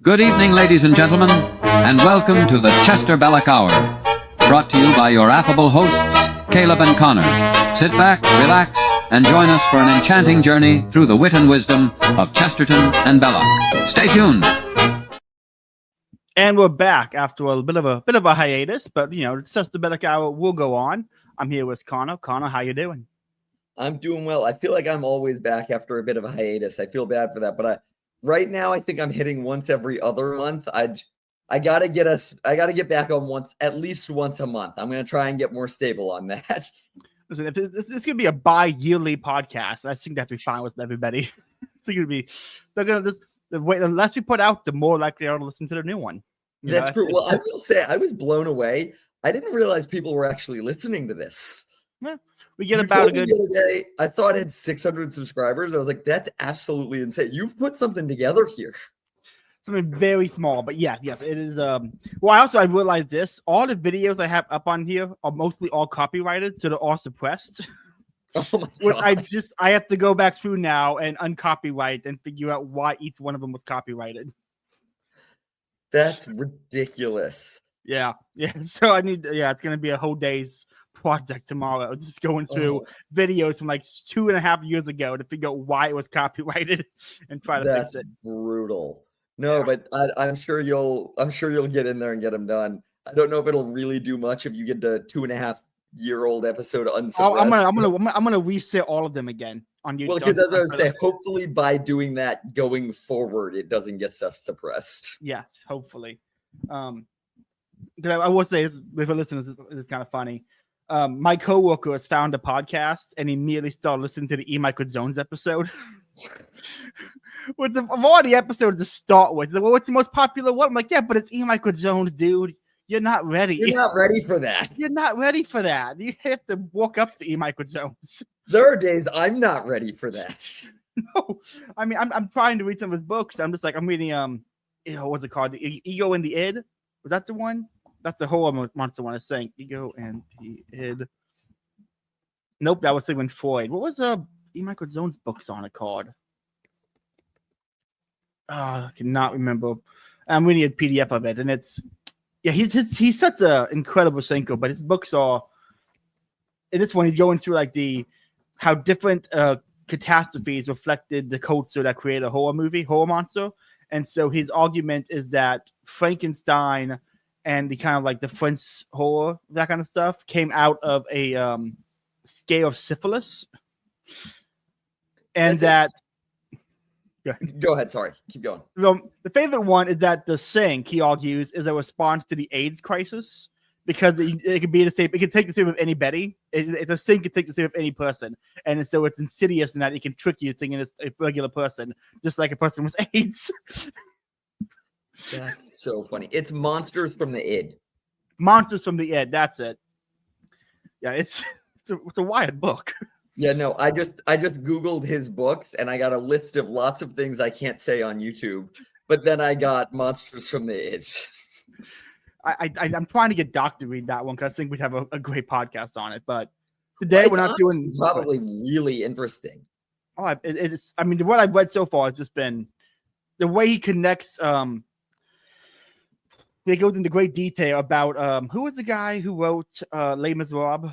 Good evening, ladies and gentlemen, and welcome to the ChesterBelloc Hour, brought to you by your affable hosts, Caleb and Connor. Sit back, relax, and join us for an enchanting journey through the wit and wisdom of Chesterton and Belloc. Stay tuned. And we're back after a bit of a hiatus, but the ChesterBelloc Hour will go on. I'm here with Connor. Connor, how you doing? I'm doing well. I feel like I'm always back after a bit of a hiatus. I feel bad for that, but right now I think I'm hitting once every other month. I gotta get back on at least once a month. I'm gonna try and get more stable on that. Listen, if this could be a bi-yearly podcast, I think that'd be fine with everybody. It's gonna be the less we put out, the more likely are to listen to the new one. That's true. Well, I will say I was blown away. I didn't realize people were actually listening to this. Yeah. We get about a good. The other day, I thought it had 600 subscribers. I was like, "That's absolutely insane." You've put something together here. Something very small, but yes, it is. Well, I realized this: all the videos I have up on here are mostly all copyrighted, so they're all suppressed. Oh my God. I have to go back through now and uncopyright and figure out why each one of them was copyrighted. That's ridiculous. Yeah. So it's gonna be a whole day's project tomorrow, just going through videos from like 2.5 years ago to figure out why it was copyrighted and try to fix it. That's brutal. No, yeah. But I'm sure you'll get in there and get them done. I don't know if it'll really do much if you get the 2.5-year-old episode unsuppressed. I'm gonna reset all of them again on YouTube. Well, because as I was saying, hopefully by doing that going forward, it doesn't get stuff suppressed. Yes, hopefully. Because I will say, if you're listening, it's kind of funny. My coworker has found a podcast and immediately started listening to the E. Michael Jones episode. Of all the episodes to start with, well, what's the most popular one? I'm like, yeah, but it's E. Michael Jones, dude. You're not ready. You're not ready for that. You're not ready for that. You have to walk up to E. Michael Jones. There are days I'm not ready for that. No, I mean, I'm trying to read some of his books. I'm just like, I'm reading, what's it called? The Ego and the Id. Was that the one? That's the whole monster one is saying. Ego and the Id. Nope, that was Sigmund Freud. What was E. Michael Jones' books on it called? I cannot remember. I'm reading a PDF of it, and it's he's such an incredible thinker, but his books are. In this one, he's going through like how different catastrophes reflected the culture that created a horror monster, and so his argument is that Frankenstein and the kind of like the French horror, that kind of stuff, came out of a scare of syphilis, and Go ahead. Sorry. Keep going. The favorite one is that the sink, he argues, is a response to the AIDS crisis because it could be the same. It can take the shape of anybody. It's a sink can take the shape of any person, and so it's insidious in that it can trick you thinking it's a regular person, just like a person with AIDS. That's so funny. It's monsters from the id. Monsters from the id. That's it. Yeah, it's a wild book. Yeah, no, I just Googled his books and I got a list of lots of things I can't say on YouTube, but then I got Monsters from the Id. I'm trying to get Doc to read that one because I think we'd have a great podcast on it, but today we're not doing probably really interesting. Oh, it is. I mean, what I've read so far has just been the way he connects. He goes into great detail about who was the guy who wrote Les Miserables?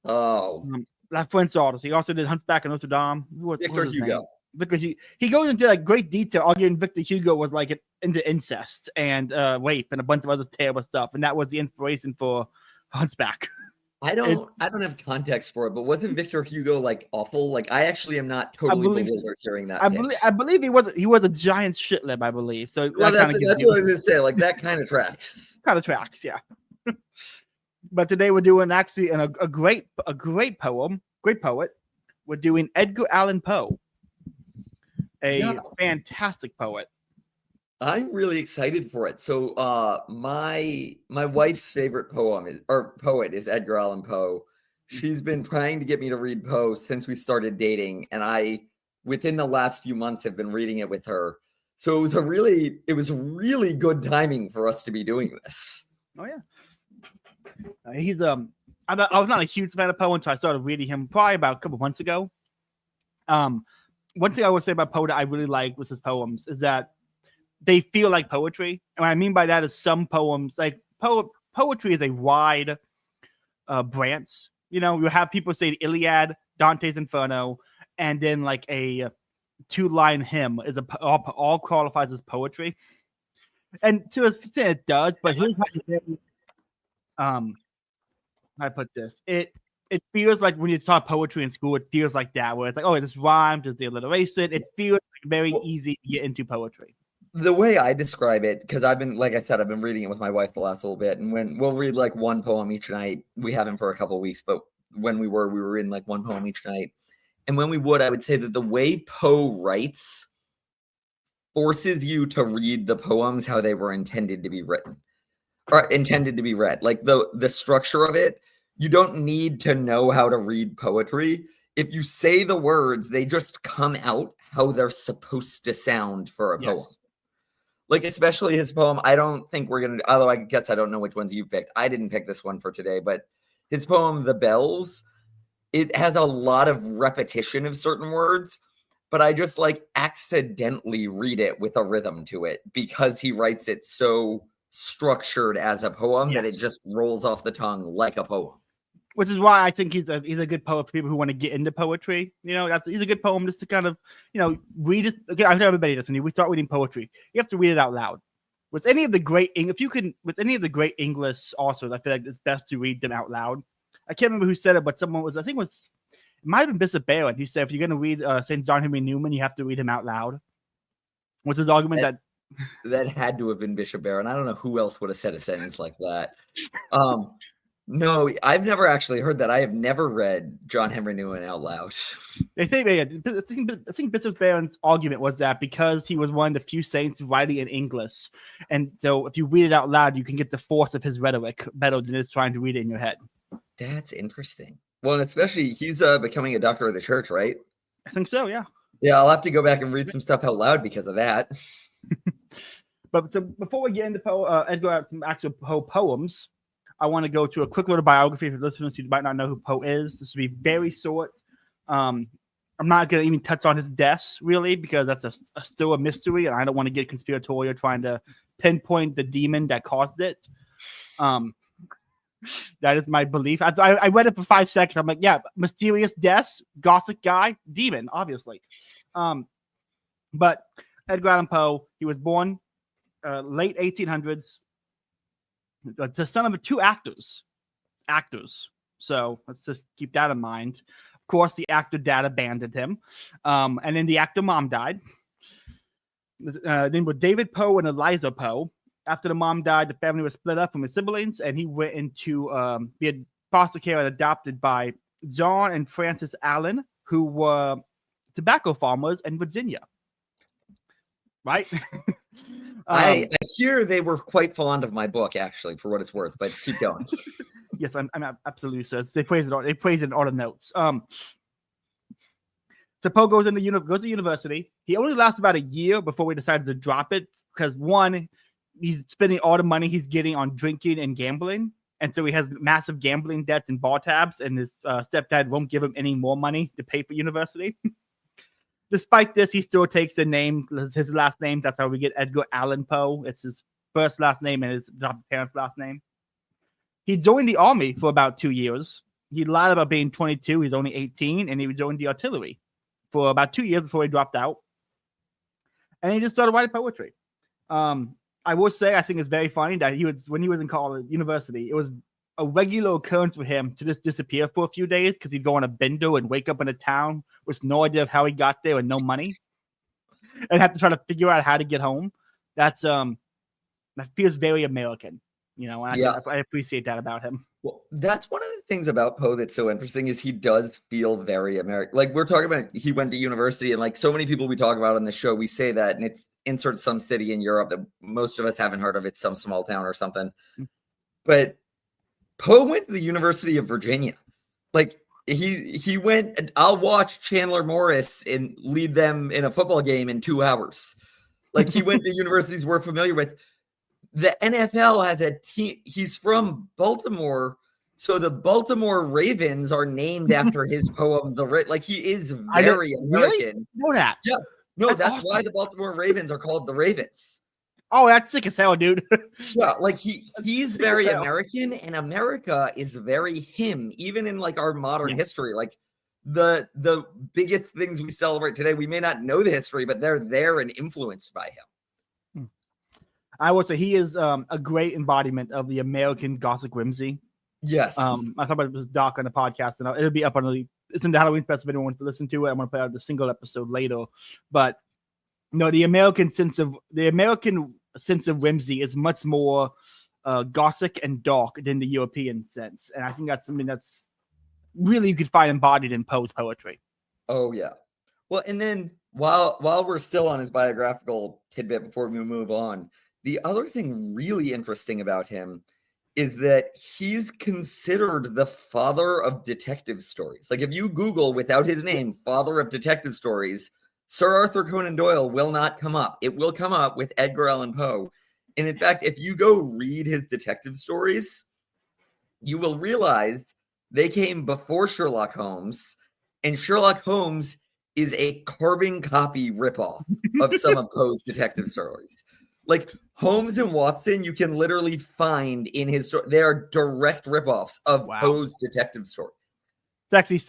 Oh. That French artist. He also did Hunchback of Notre Dame. Victor Hugo. Because he goes into like great detail, arguing Victor Hugo was like into incest and rape and a bunch of other terrible stuff, and that was the inspiration for Hunchback. I don't have context for it, but wasn't Victor Hugo like awful? Like I actually am not totally bewildered hearing that. I believe he was a giant shitlib, I believe. So well, that's what I was gonna say. Like that kind of tracks. Yeah. But today we're doing actually a great poet. We're doing Edgar Allan Poe, a fantastic poet. I'm really excited for it. So my wife's favorite poet is Edgar Allan Poe. She's been trying to get me to read Poe since we started dating, and I within the last few months have been reading it with her. So it was really good timing for us to be doing this. Oh yeah. He's I was not a huge fan of Poe until I started reading him probably about a couple months ago. One thing I would say about Poe that I really like with his poems is that they feel like poetry. And what I mean by that is some poems, like poetry is a wide branch. You know, you have people say the Iliad, Dante's Inferno, and then like a 2-line hymn is all qualifies as poetry. And to a extent it does, but here's how I put this. It feels like when you talk poetry in school, it feels like that, where it's like, oh, this rhymes, there's the alliteration. It feels like very easy to get into poetry. The way I describe it, because I've been, like I said, I've been reading it with my wife the last little bit, and when we'll read like one poem each night. We haven't for a couple of weeks, but when we were reading like one poem each night. And when we would, I would say that the way Poe writes forces you to read the poems how they were intended to be written or intended to be read. Like the structure of it, you don't need to know how to read poetry. If you say the words, they just come out how they're supposed to sound for a poem. Like, especially his poem, I don't think we're going to, although I guess I don't know which ones you picked. I didn't pick this one for today, but his poem, The Bells, it has a lot of repetition of certain words, but I just like accidentally read it with a rhythm to it because he writes it so structured as a poem that it just rolls off the tongue like a poem. Which is why I think he's a good poet for people who want to get into poetry. You know, he's a good poem just to kind of, you know, read it. Okay, I tell everybody this: when we start reading poetry, you have to read it out loud. With any of the great English authors, I feel like it's best to read them out loud. I can't remember who said it, but someone was, it might have been Bishop Barron. He said if you're going to read St. John Henry Newman, you have to read him out loud. What's his argument that had to have been Bishop Barron? I don't know who else would have said a sentence like that. No, I've never actually heard that. I have never read John Henry Newman out loud. They say, I think Bishop Barron's argument was that because he was one of the few saints writing in English, and so if you read it out loud, you can get the force of his rhetoric better than just trying to read it in your head. That's interesting. Well, and especially he's becoming a doctor of the church, right? I think so, yeah. Yeah, I'll have to go back and read some stuff out loud because of that. But so before we get into Edgar actual Poe poems, I want to go to a quick little biography for listeners who might not know who Poe is. This will be very short. I'm not going to even touch on his deaths, really, because that's still a mystery, and I don't want to get conspiratorial trying to pinpoint the demon that caused it. That is my belief. I read it for 5 seconds. I'm like, yeah, mysterious deaths, gossip guy, demon, obviously. But Edgar Allan Poe, he was born late 1800s. The son of 2 actors. So let's just keep that in mind. Of course, the actor dad abandoned him. And then the actor mom died. Then with David Poe and Eliza Poe. After the mom died, the family was split up from his siblings, and he went into be had foster care and adopted by John and Frances Allen, who were tobacco farmers in Virginia. Right? I hear they were quite fond of my book, actually, for what it's worth. But keep going. Yes, I'm absolutely sure. They praise it in all the notes. So Poe goes to university. He only lasts about a year before we decided to drop it because one, he's spending all the money he's getting on drinking and gambling, and so he has massive gambling debts and bar tabs. And his stepdad won't give him any more money to pay for university. Despite this, he still takes a name, his last name. That's how we get Edgar Allan Poe. It's his first last name and his parents' last name. He joined the army for about 2 years. He lied about being 22. He's only 18, and he joined the artillery for about 2 years before he dropped out. And he just started writing poetry. I will say, I think it's very funny that when he was in college, university, it was a regular occurrence for him to just disappear for a few days because he'd go on a bender and wake up in a town with no idea of how he got there and no money, and have to try to figure out how to get home. That feels very American, you know. And I appreciate that about him. Well, that's one of the things about Poe that's so interesting is he does feel very American. Like we're talking about, he went to university, and like so many people we talk about on the show, we say that, and it's insert some city in Europe that most of us haven't heard of. It's some small town or something, but Poe went to the University of Virginia. Like he went, and I'll watch Chandler Morris and lead them in a football game in 2 hours. Like he went to universities we're familiar with. The NFL has a team. He's from Baltimore, so the Baltimore Ravens are named after his poem. Like he is very American. Really? Know that? Yeah. No, That's that's awesome. why the Baltimore Ravens are called the Ravens. Oh, that's sick as hell, dude. Yeah, like he's sick very as hell. American, and America is very him, even in like our modern Yes. history. Like the biggest things we celebrate today, we may not know the history, but they're there and influenced by him. I would say he is a great embodiment of the American Gothic whimsy. Yes. I talked about this doc on the podcast, and it'll be up on it's in the Halloween special if anyone wants to listen to it. I'm going to put out the single episode later. But no, the American sense of whimsy is much more Gothic and dark than the European sense. And I think that's something that's really you could find embodied in Poe's poetry. Oh yeah. Well, and then while we're still on his biographical tidbit before we move on, the other thing really interesting about him is that he's considered the father of detective stories. Like if you Google without his name, father of detective stories, Sir Arthur Conan Doyle will not come up. It will come up with Edgar Allan Poe. And in fact, if you go read his detective stories, you will realize they came before Sherlock Holmes, and Sherlock Holmes is a carbon copy ripoff of some of Poe's detective stories. Like Holmes and Watson, you can literally find in his story. They are direct ripoffs of Poe's detective stories. It's actually,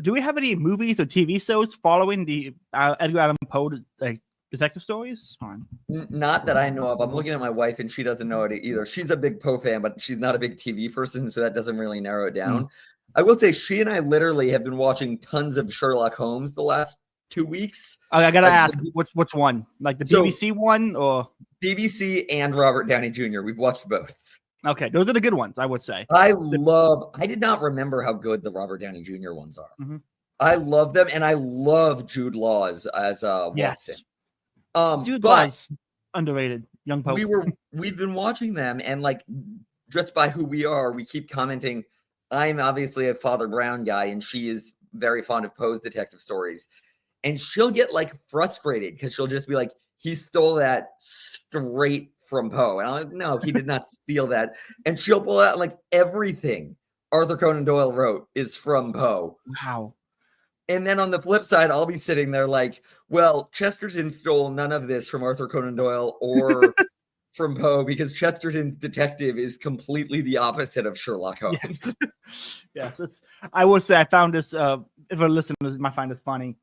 do we have any movies or TV shows following the Edgar Allan Poe detective stories? Not that I know of. I'm looking at my wife, and she doesn't know it either. She's a big Poe fan, but she's not a big TV person, so that doesn't really narrow it down. I will say she and I literally have been watching tons of Sherlock Holmes the last 2 weeks. I gotta ask, what's one? Like the BBC one or BBC and Robert Downey Jr. We've watched both. Okay, those are the good ones, I would say. I did not remember how good the Robert Downey Jr. ones are. Mm-hmm. I love them, and I love Jude Law as Watson. Jude Law's underrated, young Pope. We've been watching them, and like just by who we are, we keep commenting. I'm obviously a Father Brown guy, and she is very fond of Poe's detective stories. And she'll get like frustrated because she'll just be like, he stole that straight from Poe. And I'm like, no, he did not steal that. And she'll pull out like everything Arthur Conan Doyle wrote is from Poe. Wow. And then on the flip side, I'll be sitting there like, well, Chesterton stole none of this from Arthur Conan Doyle or from Poe because Chesterton's detective is completely the opposite of Sherlock Holmes. Yes. I will say I found this, if a listener might find this funny.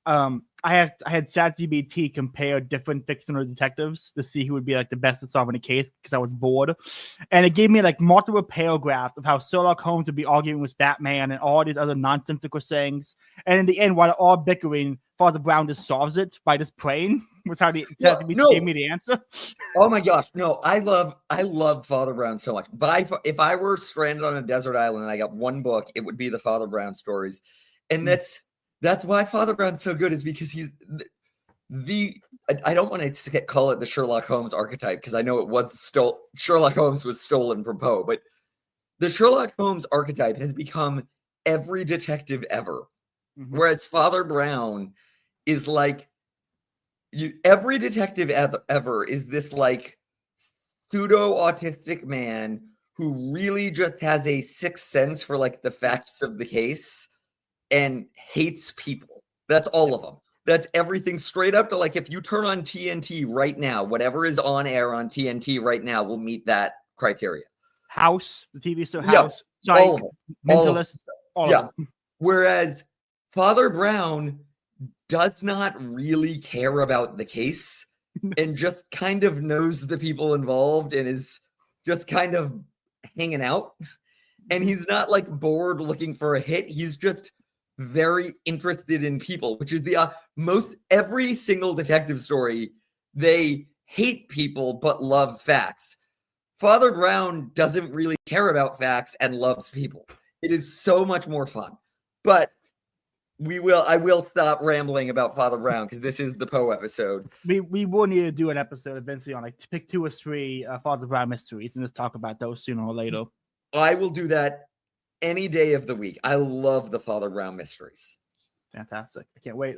I had ChatGPT compare different fictional detectives to see who would be like the best at solving a case because I was bored, and it gave me like multiple paragraphs of how Sherlock Holmes would be arguing with Batman and all these other nonsensical sayings, and in the end, while they're all bickering, Father Brown just solves it by just praying. Was how the ChatGPT gave me the answer. Oh my gosh, no! I love Father Brown so much. But if I were stranded on a desert island and I got one book, it would be the Father Brown stories, and that's why Father Brown's so good, is because he's I don't want to call it the Sherlock Holmes archetype because I know it was Sherlock Holmes was stolen from Poe, but the Sherlock Holmes archetype has become every detective ever. Mm-hmm. Whereas Father Brown is like every detective ever is this like pseudo autistic man who really just has a sixth sense for like the facts of the case and hates people. That's all of them. That's everything straight up to like if you turn on TNT right now, whatever is on air on TNT right now will meet that criteria. House, the TV show House, Psych, all of them. Mentalist, all of them. Whereas Father Brown does not really care about the case and just kind of knows the people involved and is just kind of hanging out. And he's not like bored looking for a hit. He's just very interested in people, which is the every single detective story, they hate people but love facts. Father Brown doesn't really care about facts and loves people. It is so much more fun. But I will stop rambling about Father Brown because this is the Poe episode. We will need to do an episode eventually on like pick 2 or 3 Father Brown mysteries and just talk about those sooner or later. I will do that any day of the week. I love the Father Brown mysteries. Fantastic. I can't wait.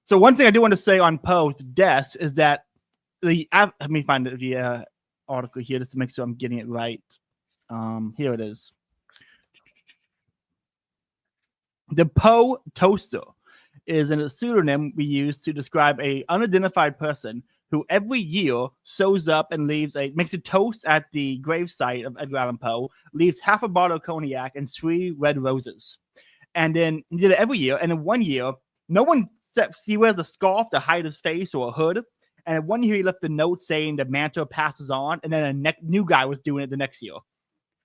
So one thing I do want to say on Poe's death is that let me find the article here just to make sure I'm getting it right. Here it is. The Poe toaster is a pseudonym we use to describe a unidentified person who every year shows up and makes a toast at the gravesite of Edgar Allan Poe, leaves half a bottle of cognac and 3 red roses. And then he did it every year. And in one year, he wears a scarf to hide his face or a hood. And in one year, he left a note saying the mantle passes on. And then a new guy was doing it the next year.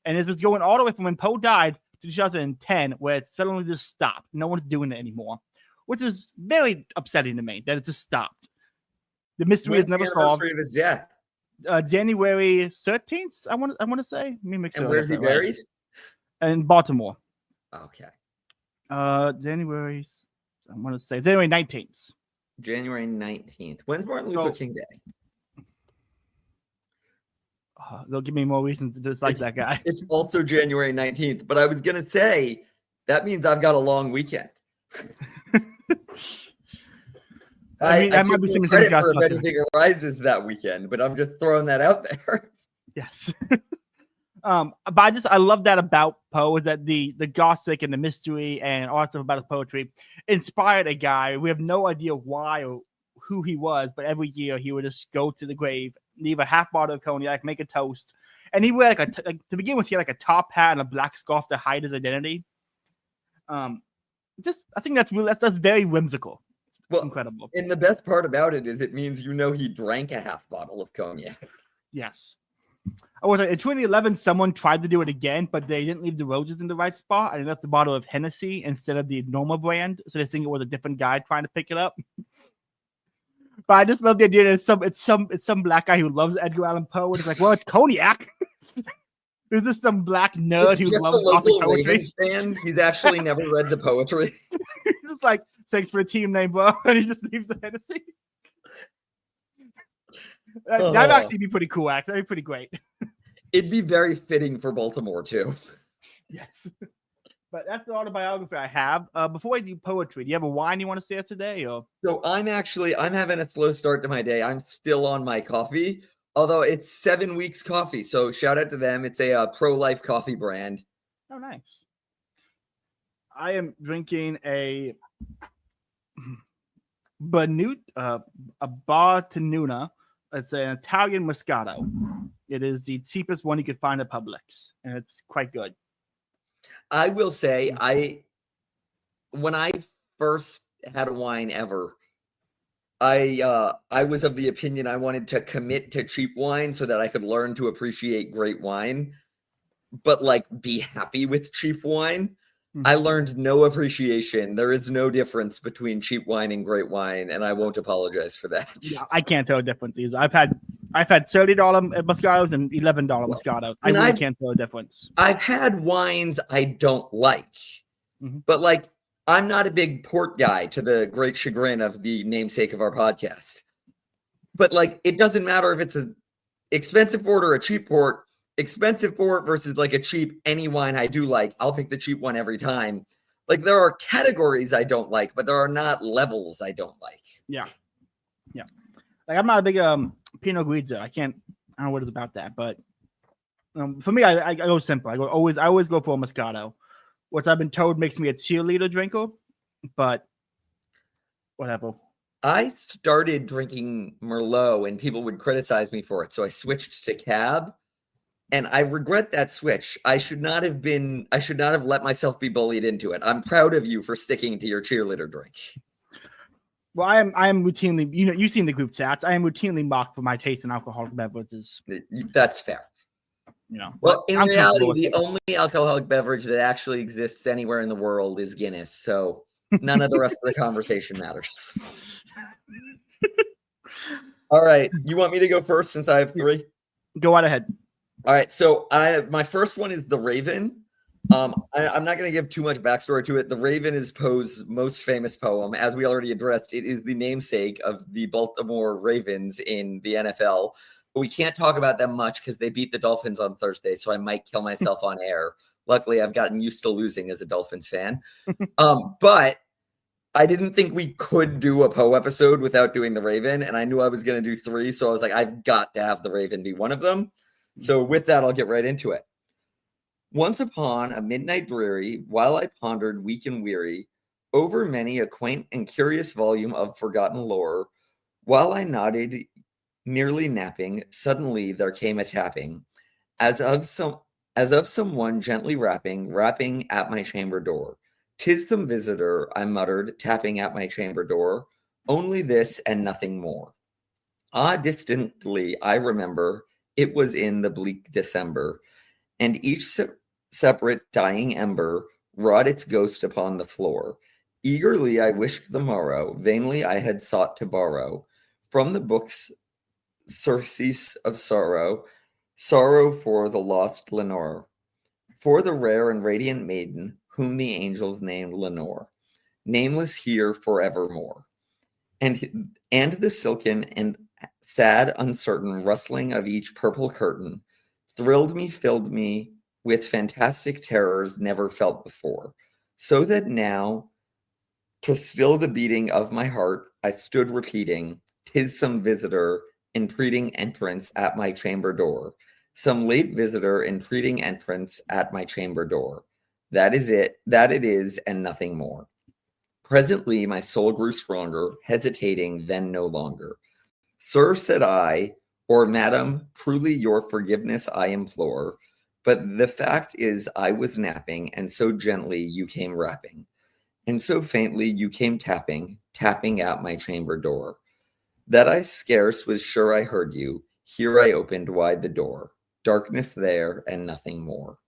And it was going all the way from when Poe died to 2010, where it suddenly just stopped. No one's doing it anymore, which is very upsetting to me that it just stopped. The mystery is never solved. Of his death? January 13th, I want to say. Let me make sure. And where's he buried? In Baltimore. Okay. January 19th. January 19th. When's Martin Luther King Day? They'll give me more reasons to dislike that guy. It's also January 19th, but I was going to say that means I've got a long weekend. I might be seeing credit for if anything arises that weekend, but I'm just throwing that out there. Yes. But I love that about Poe, is that the Gothic and the mystery and all that stuff about his poetry inspired a guy. We have no idea why or who he was, but every year he would just go to the grave, leave a half bottle of cognac, make a toast, and he would to begin with, he had a top hat and a black scarf to hide his identity. I think that's very whimsical. Well, incredible. And the best part about it is it means he drank a half bottle of cognac. Yes. In 2011, someone tried to do it again, but they didn't leave the roses in the right spot, and they left the bottle of Hennessy instead of the normal brand, so they think it was a different guy trying to pick it up. But I just love the idea that it's some black guy who loves Edgar Allan Poe, and it's like, well, it's cognac. There's just some black nerd who loves Gothic poetry. Ravens fan. He's actually never read the poetry. He's just like, thanks for the team name, bro, and he just leaves the Hennessy. That'd actually be pretty cool, actually. That'd be pretty great. It'd be very fitting for Baltimore, too. Yes. But that's the autobiography I have. Before I do poetry, do you have a wine you want to share today? Or? So I'm having a slow start to my day. I'm still on my coffee, although it's 7 Weeks Coffee. So shout out to them. It's a pro-life coffee brand. Oh, nice. I am drinking a Bartonuna. It's an Italian Moscato. It is the cheapest one you could find at Publix, and it's quite good. I will say, when I first had a wine ever, I was of the opinion I wanted to commit to cheap wine so that I could learn to appreciate great wine, but be happy with cheap wine. I learned no appreciation. There is no difference between cheap wine and great wine, and I won't apologize for that. Yeah, I can't tell the difference either. I've had $30 Moscatos and $11 Moscatos. I really can't tell the difference. I've had wines I don't like, but I'm not a big port guy, to the great chagrin of the namesake of our podcast. But it doesn't matter if it's an expensive port or a cheap port. Expensive port versus a cheap any wine I do like. I'll pick the cheap one every time. There are categories I don't like, but there are not levels I don't like. Yeah. I'm not a big Pinot Grigio. I don't know what it's about that, but for me, I go simple. I always go for a Moscato, which I've been told makes me a cheerleader drinker, but whatever. I started drinking Merlot and people would criticize me for it, so I switched to Cab. And I regret that switch. I should not have let myself be bullied into it. I'm proud of you for sticking to your cheerleader drink. Well, I am routinely, you've seen the group chats. I am routinely mocked for my taste in alcoholic beverages. That's fair. Well, in reality, the only alcoholic beverage that actually exists anywhere in the world is Guinness. So none of the rest of the conversation matters. All right. You want me to go first since I have 3? Go right ahead. All right, so my first one is The Raven. I'm not going to give too much backstory to it. The Raven is Poe's most famous poem. As we already addressed, it is the namesake of the Baltimore Ravens in the NFL. But we can't talk about them much because they beat the Dolphins on Thursday, so I might kill myself on air. Luckily, I've gotten used to losing as a Dolphins fan. But I didn't think we could do a Poe episode without doing The Raven, and I knew I was going to do 3, so I was like, I've got to have The Raven be one of them. So with that, I'll get right into it. Once upon a midnight dreary, while I pondered weak and weary over many a quaint and curious volume of forgotten lore. While I nodded, nearly napping, suddenly there came a tapping, as of someone gently rapping at my chamber door. "'Tis some visitor," I muttered, tapping at my chamber door. "Only this and nothing more." Ah, distantly I remember, it was in the bleak December, and each separate dying ember wrought its ghost upon the floor. Eagerly I wished the morrow, vainly I had sought to borrow from the books surcease of sorrow, sorrow for the lost Lenore, for the rare and radiant maiden whom the angels named Lenore, nameless here forevermore. And the silken and sad, uncertain rustling of each purple curtain thrilled me, filled me with fantastic terrors never felt before, so that now, to still the beating of my heart, I stood repeating, "'Tis some visitor entreating entrance at my chamber door, some late visitor entreating entrance at my chamber door. That it is, and nothing more." Presently my soul grew stronger, hesitating then no longer. "Sir," said I, "or madam, truly your forgiveness I implore, but the fact is I was napping, and so gently you came rapping, and so faintly you came tapping at my chamber door, that I scarce was sure I heard you. Here I opened wide the door, darkness there and nothing more.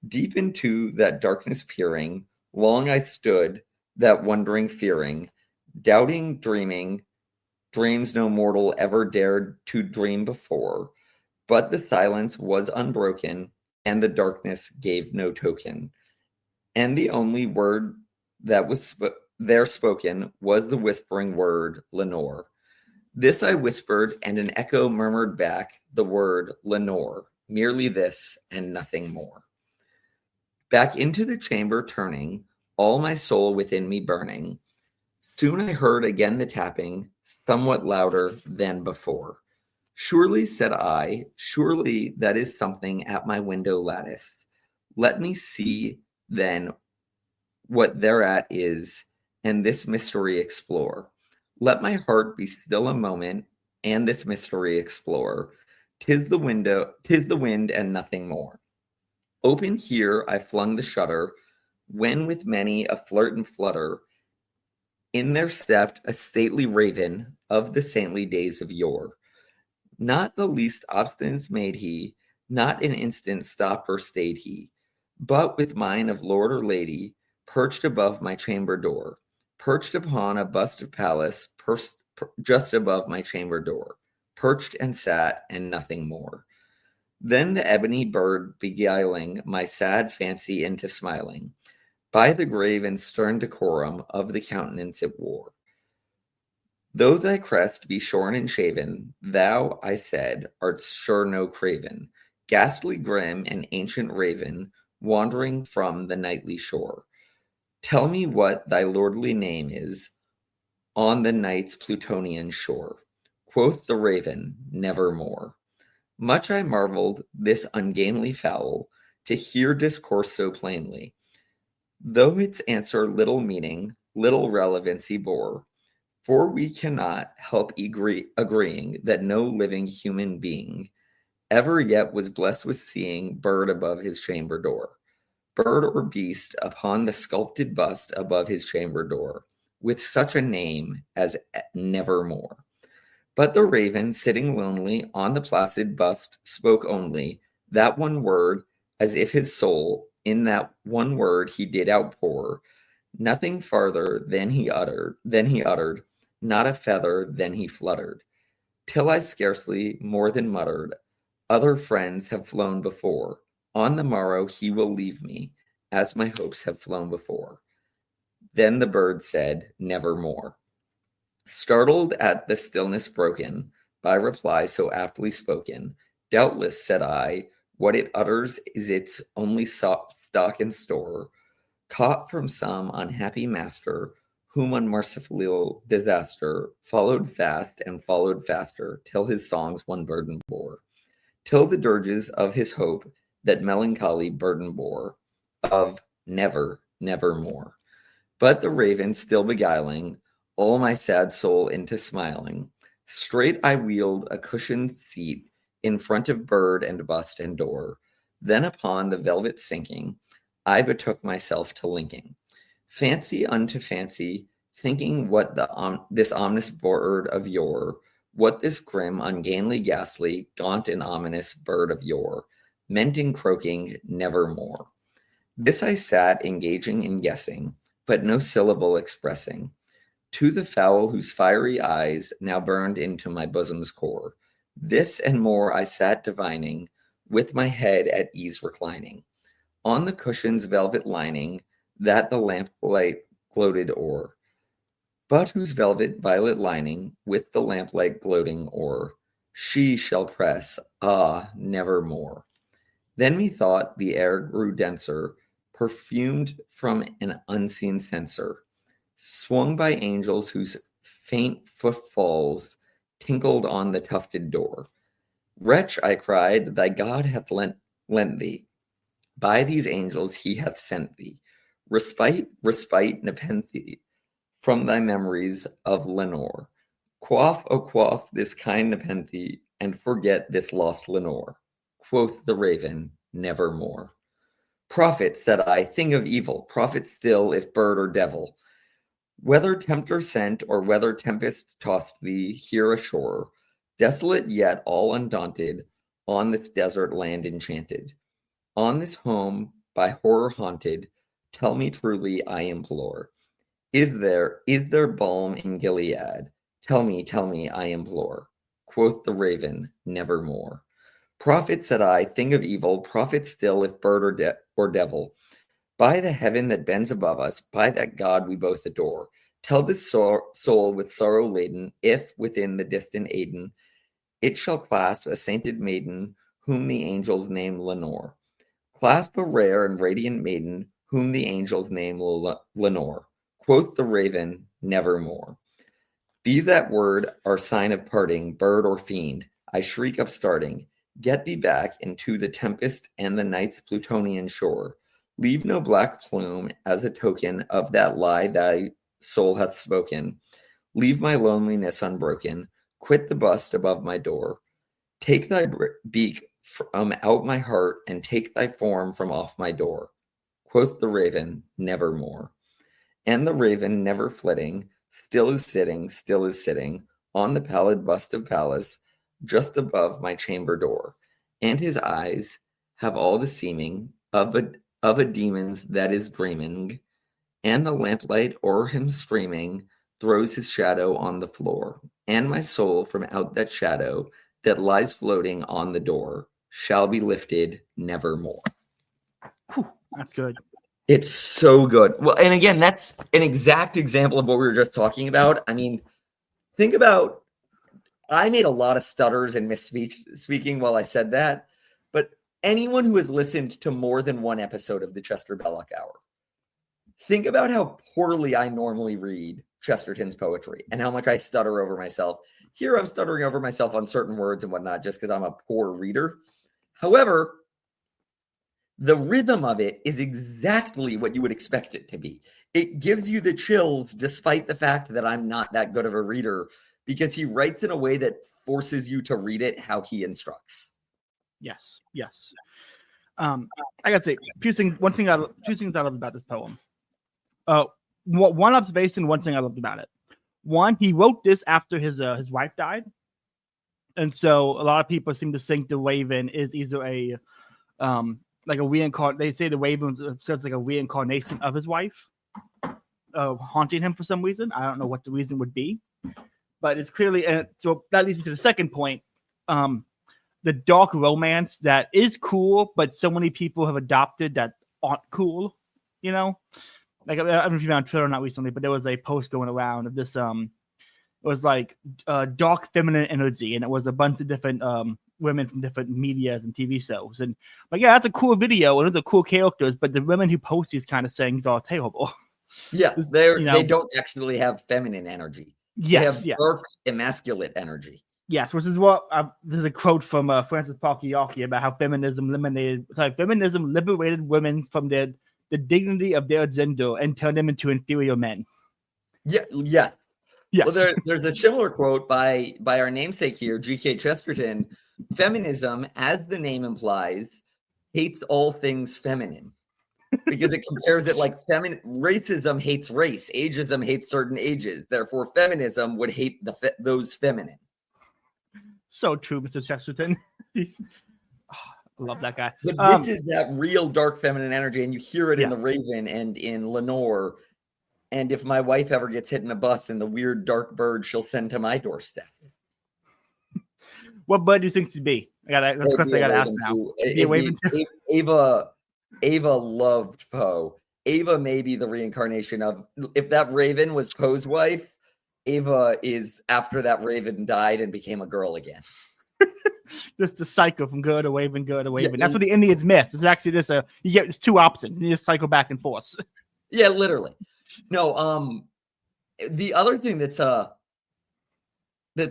Deep into that darkness peering, long I stood, that wondering fearing, doubting, dreaming, dreams no mortal ever dared to dream before. But the silence was unbroken, and the darkness gave no token. And the only word that was there spoken was the whispering word, Lenore. This I whispered, and an echo murmured back the word, Lenore, merely this and nothing more. Back into the chamber turning, all my soul within me burning, soon I heard again the tapping, somewhat louder than before. "Surely," said I, "surely that is something at my window lattice. Let me see, then, what thereat is, and this mystery explore. Let my heart be still a moment, and this mystery explore. 'Tis the wind, and nothing more." Open here I flung the shutter, when with many a flirt and flutter, in there stepped a stately raven of the saintly days of yore. Not the least obstinance made he, not an instant stopped or stayed he, but with mine of lord or lady, perched above my chamber door, perched upon a bust of Pallas, just above my chamber door, perched and sat, and nothing more. Then the ebony bird beguiling my sad fancy into smiling, by the grave and stern decorum of the countenance it wore. "Though thy crest be shorn and shaven, thou," I said, "art sure no craven, ghastly grim and ancient raven, wandering from the nightly shore. Tell me what thy lordly name is on the night's Plutonian shore." Quoth the raven, "Nevermore." Much I marveled this ungainly fowl to hear discourse so plainly, though its answer little meaning, little relevancy bore. For we cannot help agreeing that no living human being ever yet was blessed with seeing bird above his chamber door, bird or beast upon the sculpted bust above his chamber door, with such a name as Nevermore. But the raven, sitting lonely on the placid bust, spoke only that one word, as if his soul in that one word he did outpour. Nothing farther than he uttered, not a feather than he fluttered, till I scarcely more than muttered, "Other friends have flown before. On the morrow he will leave me, as my hopes have flown before." Then the bird said, "Nevermore." Startled at the stillness broken by reply so aptly spoken, "Doubtless," said I, "what it utters is its only stock and store, caught from some unhappy master, whom unmerciful disaster followed fast and followed faster, till his songs one burden bore, till the dirges of his hope that melancholy burden bore, of never, nevermore. But the raven still beguiling all my sad soul into smiling, straight I wheeled a cushioned seat in front of bird and bust and door. Then upon the velvet sinking, I betook myself to linking. Fancy unto fancy, thinking what this ominous bird of yore, what this grim, ungainly, ghastly, gaunt and ominous bird of yore, meant in croaking nevermore. This I sat engaging in guessing, but no syllable expressing, to the fowl whose fiery eyes now burned into my bosom's core. This and more I sat divining, with my head at ease reclining, on the cushion's velvet lining, that the lamplight gloated o'er, but whose velvet violet lining, with the lamplight gloating o'er, she shall press, nevermore. Then methought the air grew denser, perfumed from an unseen censer, swung by angels whose faint footfalls tinkled on the tufted door. Wretch, I cried, thy God hath lent thee. By these angels he hath sent thee. Respite, nepenthe, from thy memories of Lenore. Quaff, O quaff, this kind nepenthe, and forget this lost Lenore. Quoth the raven, nevermore. Prophet, said I, thing of evil, prophet still, if bird or devil. Whether tempter sent, or whether tempest tossed thee here ashore, desolate yet all undaunted, on this desert land enchanted, on this home by horror haunted, tell me truly, I implore, is there balm in Gilead? Tell me, I implore. Quoth the raven, nevermore. Prophet, said I, thing of evil, prophet still, if bird or devil, by the heaven that bends above us, by that God we both adore, tell this soul with sorrow laden, if within the distant Aden, it shall clasp a sainted maiden, whom the angels name Lenore. Clasp a rare and radiant maiden, whom the angels name Lenore. Quoth the raven, nevermore. Be that word our sign of parting, bird or fiend, I shriek upstarting, get thee back into the tempest and the night's Plutonian shore. Leave no black plume as a token of that lie thy soul hath spoken. Leave my loneliness unbroken. Quit the bust above my door. Take thy beak from out my heart, and take thy form from off my door. Quoth the raven, nevermore. And the raven, never flitting, still is sitting on the pallid bust of Pallas, just above my chamber door. And his eyes have all the seeming of a demon's that is dreaming, and the lamplight o'er him streaming throws his shadow on the floor. And my soul from out that shadow that lies floating on the door shall be lifted nevermore. Whew, that's good. It's so good. Well, and again, that's an exact example of what we were just talking about. I mean, think about, I made a lot of stutters and misspeaking while I said that, but anyone who has listened to more than one episode of the ChesterBelloc Hour, think about how poorly I normally read Chesterton's poetry and how much I stutter over myself. Here I'm stuttering over myself on certain words and whatnot just because I'm a poor reader. However, the rhythm of it is exactly what you would expect it to be. It gives you the chills despite the fact that I'm not that good of a reader, because he writes in a way that forces you to read it how he instructs. Yes. I gotta say, two things I love about this poem. One observation, one thing I loved about it. One, he wrote this after his wife died, and so a lot of people seem to think the raven is either a like a reincarnation. They say the raven serves like a reincarnation of his wife, haunting him for some reason. I don't know what the reason would be, but it's clearly. So that leads me to the second point. The dark romance that is cool, but so many people have adopted that aren't cool. You know, like I don't know if you've been on Twitter or not recently, but there was a post going around of this. It was like dark feminine energy, and it was a bunch of different women from different medias and TV shows. And like, yeah, that's a cool video, and those are cool characters, but the women who post these kind of things are terrible. Yes, they don't actually have feminine energy. Yes, they have dark, emasculate energy. Yes, which is what there's a quote from Francis Palkiyaki about how feminism liberated women from their the dignity of their gender and turn them into inferior men. Yeah, yes. Yes. Well, there's a similar quote by our namesake here, G.K. Chesterton. Feminism, as the name implies, hates all things feminine because it compares it like racism hates race, ageism hates certain ages. Therefore, feminism would hate those feminine. So true, Mr. Chesterton. I love that guy. But this is that real dark feminine energy, and you hear it in The Raven and in Lenore. And if my wife ever gets hit in a bus and the weird dark bird she'll send to my doorstep. What bird do you think to be? That's the question I got to ask now. Ava loved Poe. Ava may be the reincarnation of, if that raven was Poe's wife, Ava is after that raven died and became a girl again. Just the cycle from girl to raven, girl to raven. That's what the Indians miss. It's actually just it's two options. You just cycle back and forth. Yeah, literally. No, the other thing that's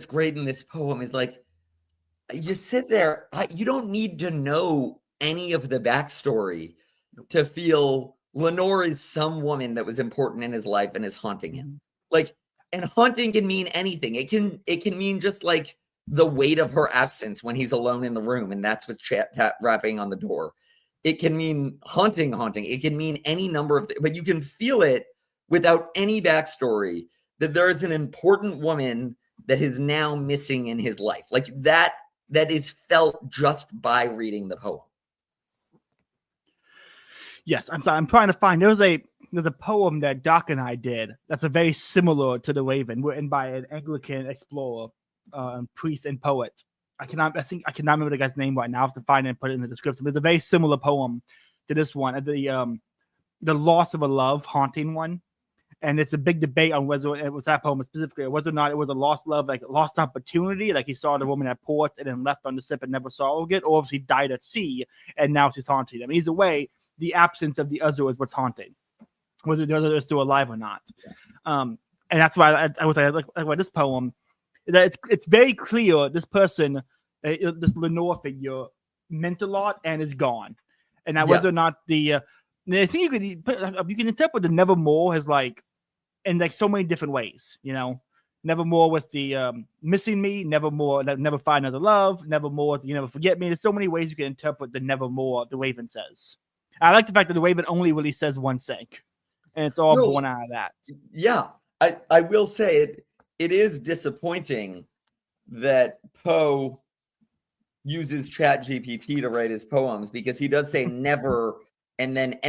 great in this poem is like, you sit there, you don't need to know any of the backstory to feel Lenore is some woman that was important in his life and is haunting him. Like, and haunting can mean anything. It can mean just like the weight of her absence when he's alone in the room, and that's what's rapping on the door. It can mean haunting. It can mean any number of things, but you can feel it without any backstory that there is an important woman that is now missing in his life. Like that is felt just by reading the poem. Yes, I'm trying to find. There's a poem that Doc and I did that's a very similar to The Raven, written by an Anglican explorer, priest and poet. I cannot remember the guy's name right now. I have to find it and put it in the description. But it's a very similar poem to this one, the loss of a love, haunting one. And it's a big debate on whether it was that poem specifically, or whether or not it was a lost love, like a lost opportunity, like he saw the woman at port and then left on the ship and never saw her again, or if he died at sea and now she's haunting him. Either way, the absence of the other is what's haunting, whether the other is still alive or not. And that's why I was like this poem, that it's very clear this person, this Lenore figure, meant a lot and is gone, and that whether or not I think you can interpret the Nevermore as like in like so many different ways, you know. Nevermore was the missing me, Nevermore, never find another love, Nevermore, you never forget me. There's so many ways you can interpret the Nevermore the Raven says. I like the fact that the Raven only really says one thing, and it's all born out of that. Yeah, I will say it is disappointing that Poe uses ChatGPT to write his poems, because he does say never and then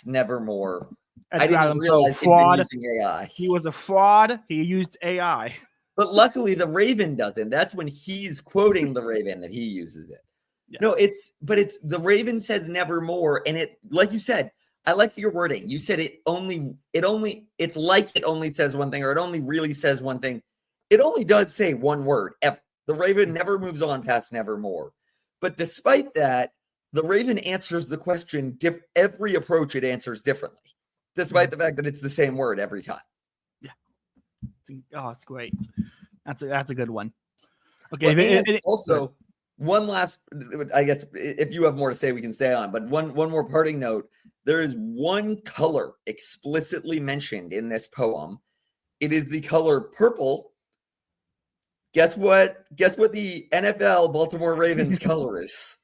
nevermore. I didn't realize he'd been using AI. He was a fraud. He used AI. But luckily the Raven doesn't. That's when he's quoting the Raven that he uses it. Yes. No, it's the Raven says nevermore, and it, like you said, I like your wording. You said it's like it only says one thing, or it only really says one thing. It only does say one word. The Raven never moves on past nevermore. But despite that, the Raven answers the question, every approach it answers differently, despite the fact that it's the same word every time. Yeah. Oh, it's great. That's a good one. Okay. Well, also, one last, I guess, if you have more to say, we can stay on. But one more parting note. There is one color explicitly mentioned in this poem. It is the color purple. Guess what? Guess what the NFL Baltimore Ravens color is?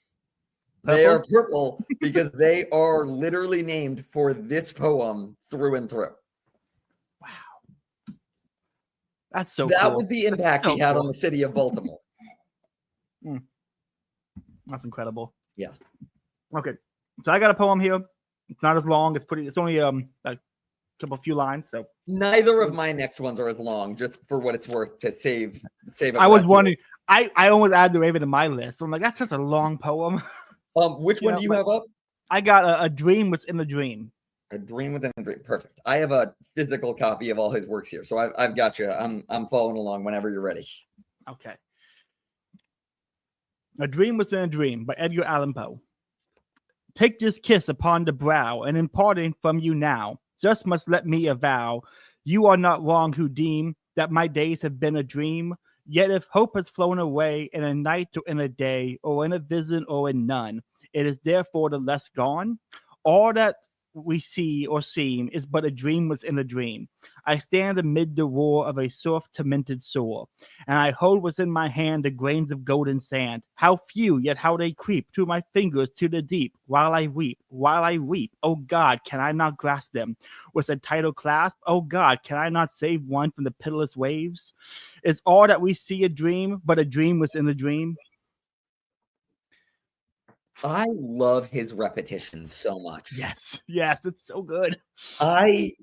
They are purple because they are literally named for this poem through and through. Wow. That's so That cool. was the impact he had on the city of Baltimore. That's incredible. Yeah. Okay. So I got a poem here. It's not as long. It's only a few lines. So neither of my next ones are as long, just for what it's worth, to save it. I was wondering. I almost added the Raven to my list. I'm like, that's such a long poem. Which one do you have up? I got a dream within a dream. A dream within a dream. Perfect. I have a physical copy of all his works here, so I've got you. I'm following along whenever you're ready. Okay. A Dream Within a Dream by Edgar Allan Poe. Take this kiss upon the brow, and in parting from you now, just must let me avow, you are not wrong who deem that my days have been a dream. Yet if hope has flown away in a night or in a day, or in a vision or in none, It is therefore the less gone. All that we see or seem is but a dream within a dream. I stand amid the roar of a soft tormented soul, and I hold within my hand the grains of golden sand. How few, yet how they creep through my fingers to the deep, while I weep, while I weep. Oh God, can I not grasp them with a tighter clasp? Oh God, can I not save one from the pitiless waves? Is all that we see a dream, but a dream within a dream? I love his repetition so much. Yes, it's so good. I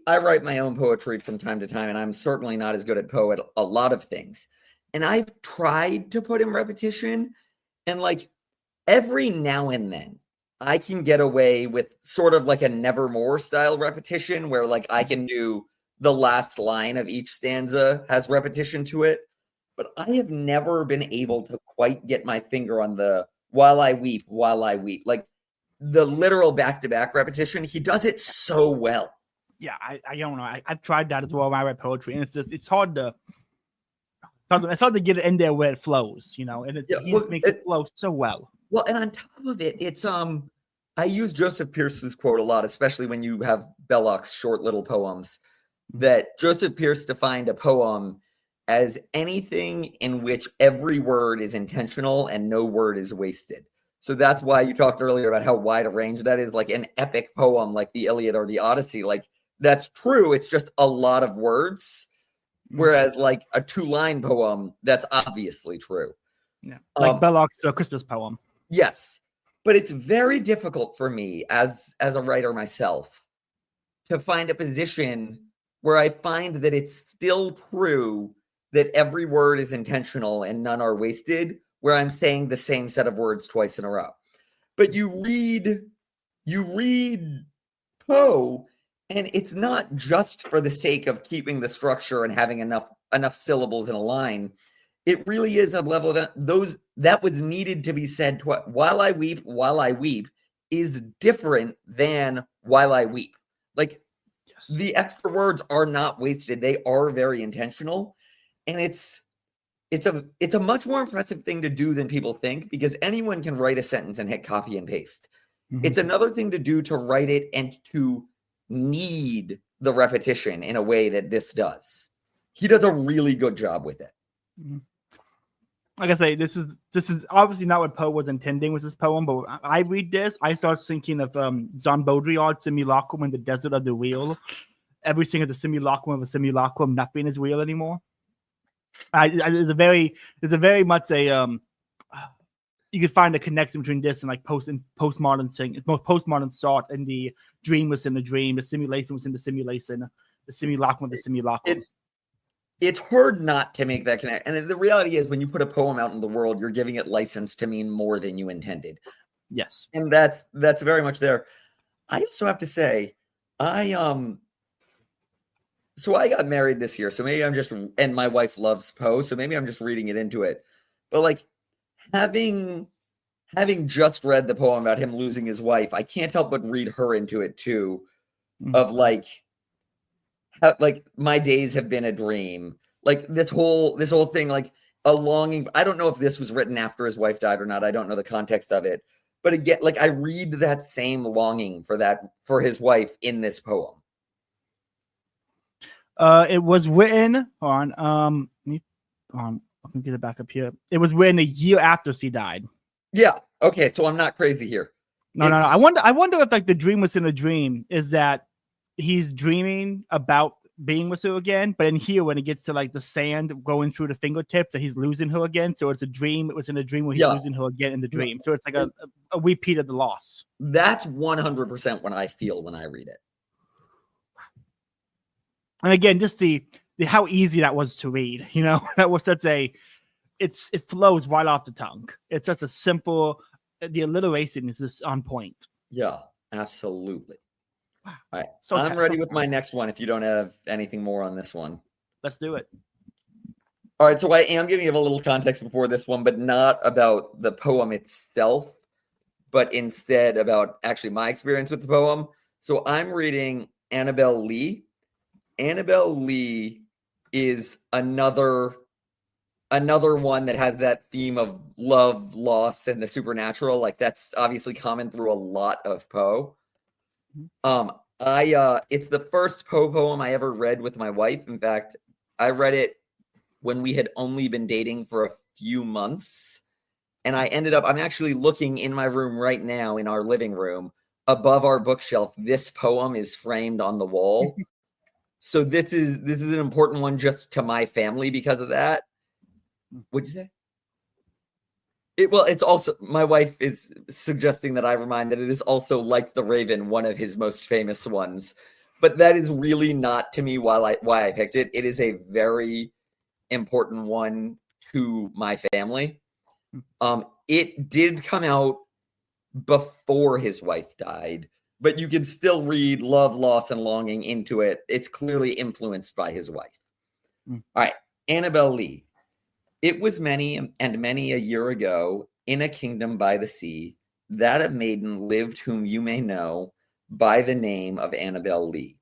write my own poetry from time to time, and I'm certainly not as good at a lot of things. And I've tried to put in repetition, and like every now and then I can get away with sort of like a Nevermore style repetition where like I can do the last line of each stanza has repetition to it. But I have never been able to quite get my finger on the while I weep, while I weep. Like the literal back-to-back repetition, he does it so well. Yeah, I don't know. I've tried that as well when I write poetry, and it's hard to get it in there where it flows, you know, and he makes it flow so well. Well, and on top of it, it's I use Joseph Pierce's quote a lot, especially when you have Belloc's short little poems, that Joseph Pierce defined a poem as anything in which every word is intentional and no word is wasted. So that's why you talked earlier about how wide a range that is. Like an epic poem like the Iliad or the Odyssey, like that's true. It's just a lot of words. Whereas like a 2-line poem, that's obviously true. Yeah, like Belloc's Christmas poem. Yes, but it's very difficult for me as a writer myself to find a position where I find that it's still true that every word is intentional and none are wasted, where I'm saying the same set of words twice in a row. But you read Poe, and it's not just for the sake of keeping the structure and having enough syllables in a line. It really is a level that was needed to be said twice. While I weep is different than while I weep. Like yes. The extra words are not wasted. They are very intentional. And it's a much more impressive thing to do than people think, because anyone can write a sentence and hit copy and paste. Mm-hmm. It's another thing to do to write it and to need the repetition in a way that this does. He does a really good job with it. Mm-hmm. Like I say, this is obviously not what Poe was intending with this poem, but when I read this, I start thinking of Jean Baudrillard's Simulacrum in the Desert of the Real. Everything is a simulacrum of a simulacrum. Nothing is real anymore. There's a very much a you could find a connection between this and like postmodern thing. It's most postmodern thought, and the dream was in the dream, the simulation was in the simulation, the simulacrum of the simulacrum. It's hard not to make that connect. And the reality is, when you put a poem out in the world, you're giving it license to mean more than you intended. Yes, and that's very much there. I also have to say, So I got married this year, so maybe and my wife loves Poe, so maybe I'm just reading it into it. But like having just read the poem about him losing his wife, I can't help but read her into it too, of like, how, like my days have been a dream. Like this whole thing, like a longing. I don't know if this was written after his wife died or not. I don't know the context of it. But again, like I read that same longing for his wife in this poem. It was written on let me get it back up here. It was written a year after she died. Yeah. Okay. So I'm not crazy here. No. I wonder if like the dream was in a dream is that he's dreaming about being with her again, but in here when it gets to like the sand going through the fingertips, that he's losing her again. So it's a dream. It was in a dream where he's losing her again in the dream. So it's like a repeat of the loss. That's 100% what I feel when I read it. And again, just the how easy that was to read, you know, that was it flows right off the tongue. It's just a simple, the alliteration is just on point. Yeah, absolutely. Wow. All right. So I'm ready with my next one if you don't have anything more on this one. Let's do it. All right. So I am giving you a little context before this one, but not about the poem itself, but instead about actually my experience with the poem. So I'm reading Annabel Lee. Annabel Lee is another another one that has that theme of love, loss, and the supernatural. Like that's obviously common through a lot of Poe. It's the first Poe poem I ever read with my wife. In fact, I read it when we had only been dating for a few months. And I'm actually looking in my room right now in our living room above our bookshelf. This poem is framed on the wall. So this is an important one just to my family because of that. What'd you say? It's also, my wife is suggesting that I remind that it is also like the Raven, one of his most famous ones. But that is really not to me why I picked it. It is a very important one to my family. It did come out before his wife died, but you can still read love, loss, and longing into it. It's clearly influenced by his wife. All right, Annabel Lee. It was many and many a year ago, in a kingdom by the sea, that a maiden lived whom you may know by the name of Annabel Lee.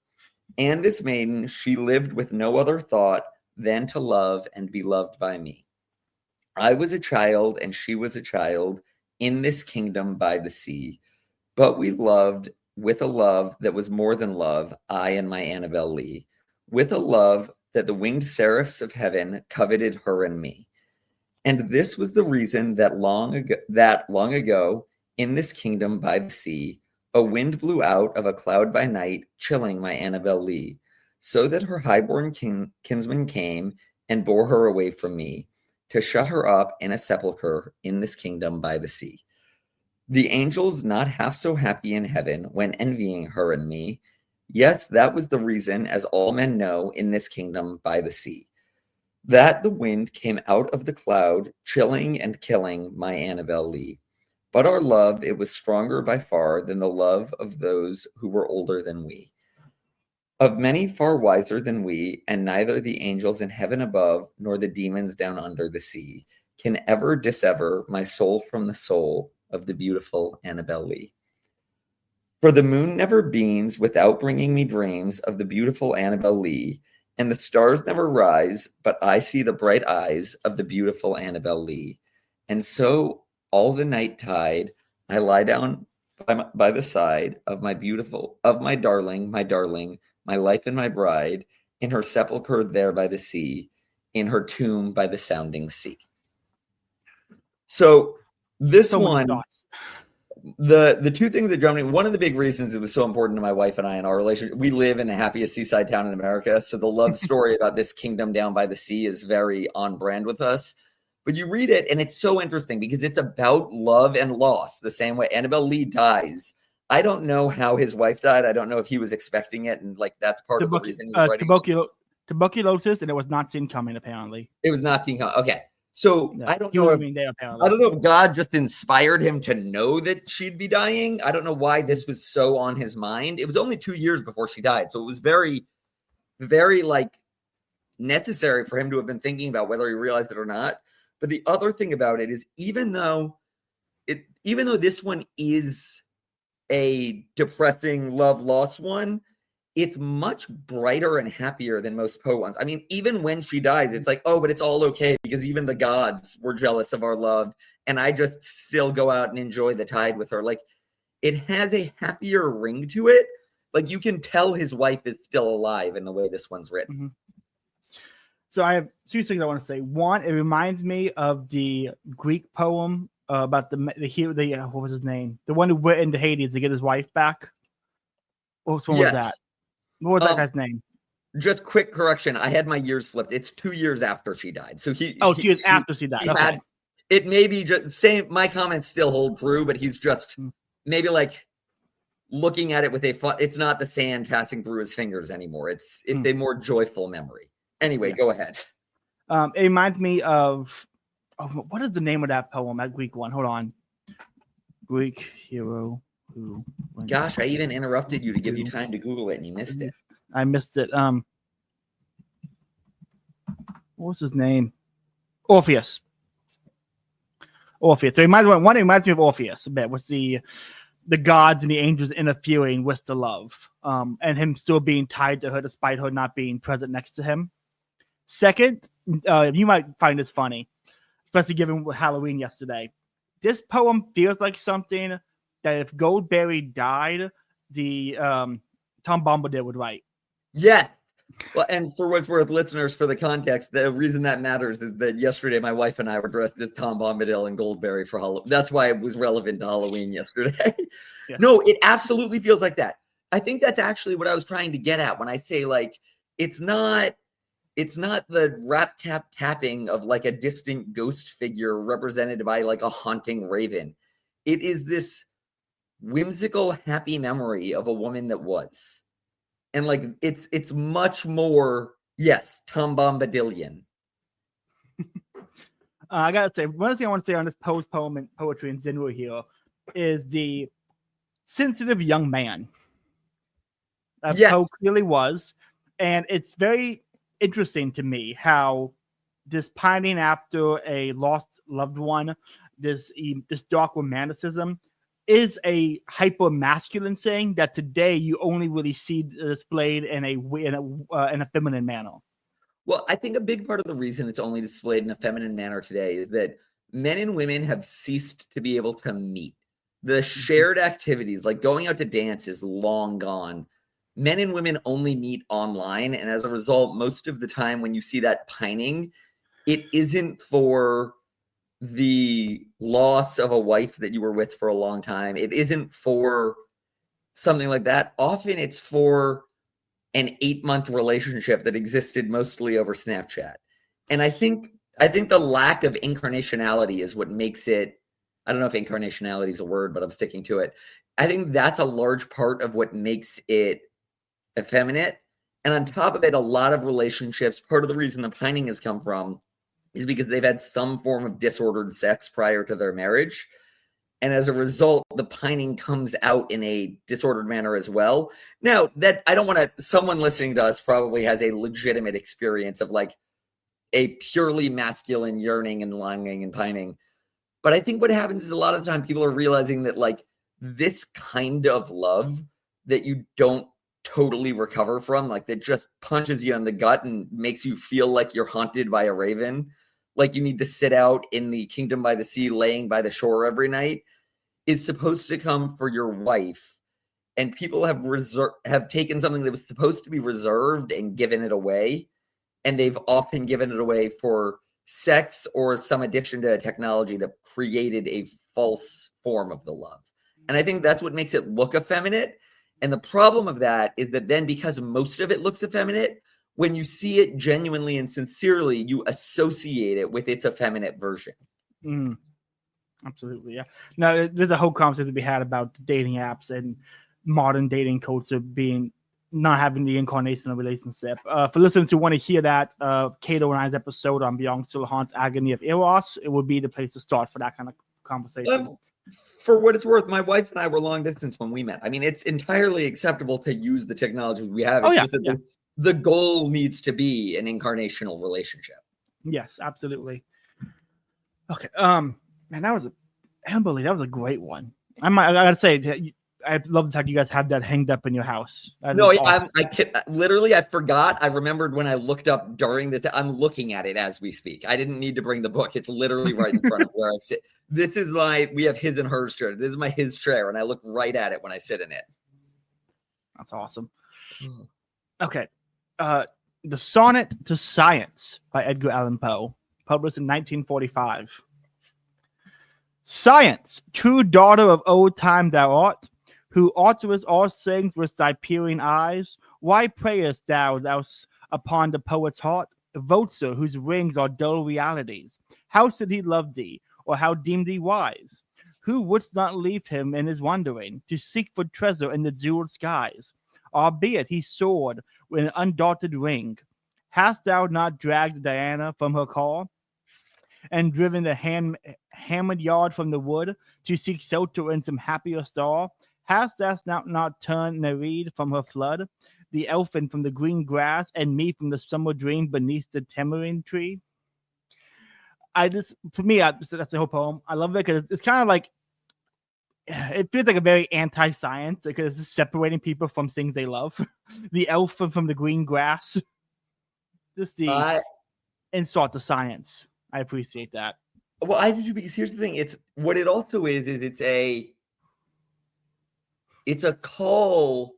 And this maiden, she lived with no other thought than to love and be loved by me. I was a child and she was a child in this kingdom by the sea, but we loved with a love that was more than love, I and my Annabel Lee, with a love that the winged seraphs of heaven coveted her and me. And this was the reason that long ago, in this kingdom by the sea, a wind blew out of a cloud by night, chilling my Annabel Lee, so that her highborn kinsman came and bore her away from me, to shut her up in a sepulchre in this kingdom by the sea. The angels not half so happy in heaven when envying her and me. Yes, that was the reason, as all men know, in this kingdom by the sea, that the wind came out of the cloud, chilling and killing my Annabel Lee. But our love, it was stronger by far than the love of those who were older than we, of many far wiser than we, and neither the angels in heaven above nor the demons down under the sea can ever dissever my soul from the soul of the beautiful Annabel Lee. For the moon never beams without bringing me dreams of the beautiful Annabel Lee, and the stars never rise, but I see the bright eyes of the beautiful Annabel Lee. And so all the night tide, I lie down by the side of my darling, my life and my bride, in her sepulchre there by the sea, in her tomb by the sounding sea. So this one, the two things that drew me, one of the big reasons it was so important to my wife and I in our relationship, we live in the happiest seaside town in America. So the love story about this kingdom down by the sea is very on brand with us. But you read it and it's so interesting because it's about love and loss the same way. Annabel Lee dies. I don't know how his wife died. I don't know if he was expecting it. And like, that's part of the reason he was writing. Tuberculosis, and it was not seen coming, apparently. It was not seen coming. Okay. So yeah, I don't know if God just inspired him to know that she'd be dying. I don't know why this was so on his mind. It was only 2 years before she died. So it was very, very like necessary for him to have been thinking about whether he realized it or not. But the other thing about it is even though this one is a depressing love loss one, it's much brighter and happier than most Poe ones. I mean, even when she dies, it's like, oh, but it's all okay because even the gods were jealous of our love. And I just still go out and enjoy the tide with her. Like, it has a happier ring to it. Like, you can tell his wife is still alive in the way this one's written. Mm-hmm. So I have two things I want to say. One, it reminds me of the Greek poem about the what was his name? The one who went into Hades to get his wife back. What one was that? What was that guy's name? Just quick correction. I had my years flipped. It's 2 years after she died. So 2 years after she died. Okay. It may be just same. My comments still hold true, but he's just maybe like looking at it with it's not the sand passing through his fingers anymore. It's a more joyful memory. Anyway, go ahead. It reminds me of what is the name of that poem? That Greek one. Hold on. Greek hero. Gosh, I even interrupted you to give you time to Google it, and you missed it. I missed it. What was his name? Orpheus. It reminds me of Orpheus a bit, with the gods and the angels interfering with the love, and him still being tied to her despite her not being present next to him. Second, you might find this funny, especially given Halloween yesterday. This poem feels like something that if Goldberry died, the Tom Bombadil would write. Yes. Well, and for what's worth, listeners, for the context, the reason that matters is that yesterday my wife and I were dressed as Tom Bombadil and Goldberry for Halloween. That's why it was relevant to Halloween yesterday. Yeah. No, it absolutely feels like that. I think that's actually what I was trying to get at when I say, like, it's not the rap tapping of like a distant ghost figure represented by like a haunting raven. It is this whimsical, happy memory of a woman that was. And like it's much more, yes, Tom Bombadilian. I gotta say, one thing I want to say on this Poe's poem and poetry in Zinru here is the sensitive young man that Poe clearly was. And it's very interesting to me how this pining after a lost loved one, this dark romanticism, is a hyper masculine saying that today you only really see displayed in a feminine manner. Well, I think a big part of the reason it's only displayed in a feminine manner today is that men and women have ceased to be able to meet. The shared activities, like going out to dance, is long gone. Men and women only meet online, and as a result, most of the time when you see that pining, it isn't for the loss of a wife that you were with for a long time. It isn't for something like that. Often it's for an 8-month relationship that existed mostly over Snapchat. And I think the lack of incarnationality is what makes it, I don't know if incarnationality is a word, but I'm sticking to it. I think that's a large part of what makes it effeminate. And on top of it, a lot of relationships, part of the reason the pining has come from is because they've had some form of disordered sex prior to their marriage. And as a result, the pining comes out in a disordered manner as well. Now, that I don't want to, someone listening to us probably has a legitimate experience of like a purely masculine yearning and longing and pining. But I think what happens is a lot of the time people are realizing that like this kind of love that you don't totally recover from, like that just punches you in the gut and makes you feel like you're haunted by a raven, like you need to sit out in the kingdom by the sea laying by the shore every night, is supposed to come for your wife. And people have taken something that was supposed to be reserved and given it away, and they've often given it away for sex or some addiction to technology that created a false form of the love. And I think that's what makes it look effeminate. And the problem of that is that then, because most of it looks effeminate, when you see it genuinely and sincerely, you associate it with its effeminate version. Absolutely, yeah. Now, there's a whole concept to be had about dating apps and modern dating culture not having the incarnation of relationship. For listeners who want to hear that, Cato and I's episode on Beyond Silhan's Agony of Eros, it would be the place to start for that kind of conversation. For what it's worth, my wife and I were long distance when we met. I mean, it's entirely acceptable to use the technology we have. The goal needs to be an incarnational relationship. Yes, absolutely. Okay. Man, Annabel Lee, that was a great one. I gotta say, I love the fact you guys have that hanged up in your house. No, awesome. I forgot. I remembered when I looked up during this. I'm looking at it as we speak. I didn't need to bring the book. It's literally right in front of where I sit. This is we have his and hers chair. This is his chair, and I look right at it when I sit in it. That's awesome. Okay. The Sonnet to Science by Edgar Allan Poe, published in 1945. Science, true daughter of old time thou art, who utterest all things with thy peering eyes, why prayest thou upon the poet's heart? Vulture, whose wings are dull realities. How should he love thee, or how deem thee wise? Who wouldst not leave him in his wandering, to seek for treasure in the jeweled skies? Albeit he soared with an undaunted wing, hast thou not dragged Diana from her car, and driven the hammered yard from the wood, to seek shelter in some happier star? Hast thou not turned Nereid from her flood, the elfin from the green grass, and me from the summer dream beneath the tamarind tree? That's the whole poem. I love it because it's kind of like, it feels like a very anti-science, because it's separating people from things they love. The elf from the green grass. insult to science. I appreciate that. Well, I do too, because here's the thing. It's what it also is it's a call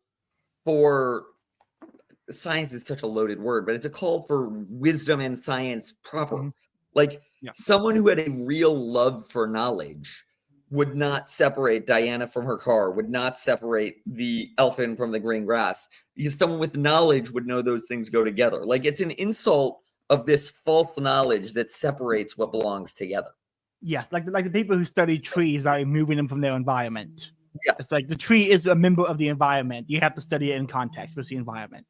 for science is such a loaded word, but it's a call for wisdom and science proper. Mm-hmm. Like Yeah. someone who had a real love for knowledge would not separate Diana from her car, would not separate the elephant from the green grass, because someone with knowledge would know those things go together. Like it's an insult of this false knowledge that separates what belongs together. Yeah, like the people who study trees by removing them from their environment. Yeah. It's like the tree is a member of the environment. You have to study it in context with the environment.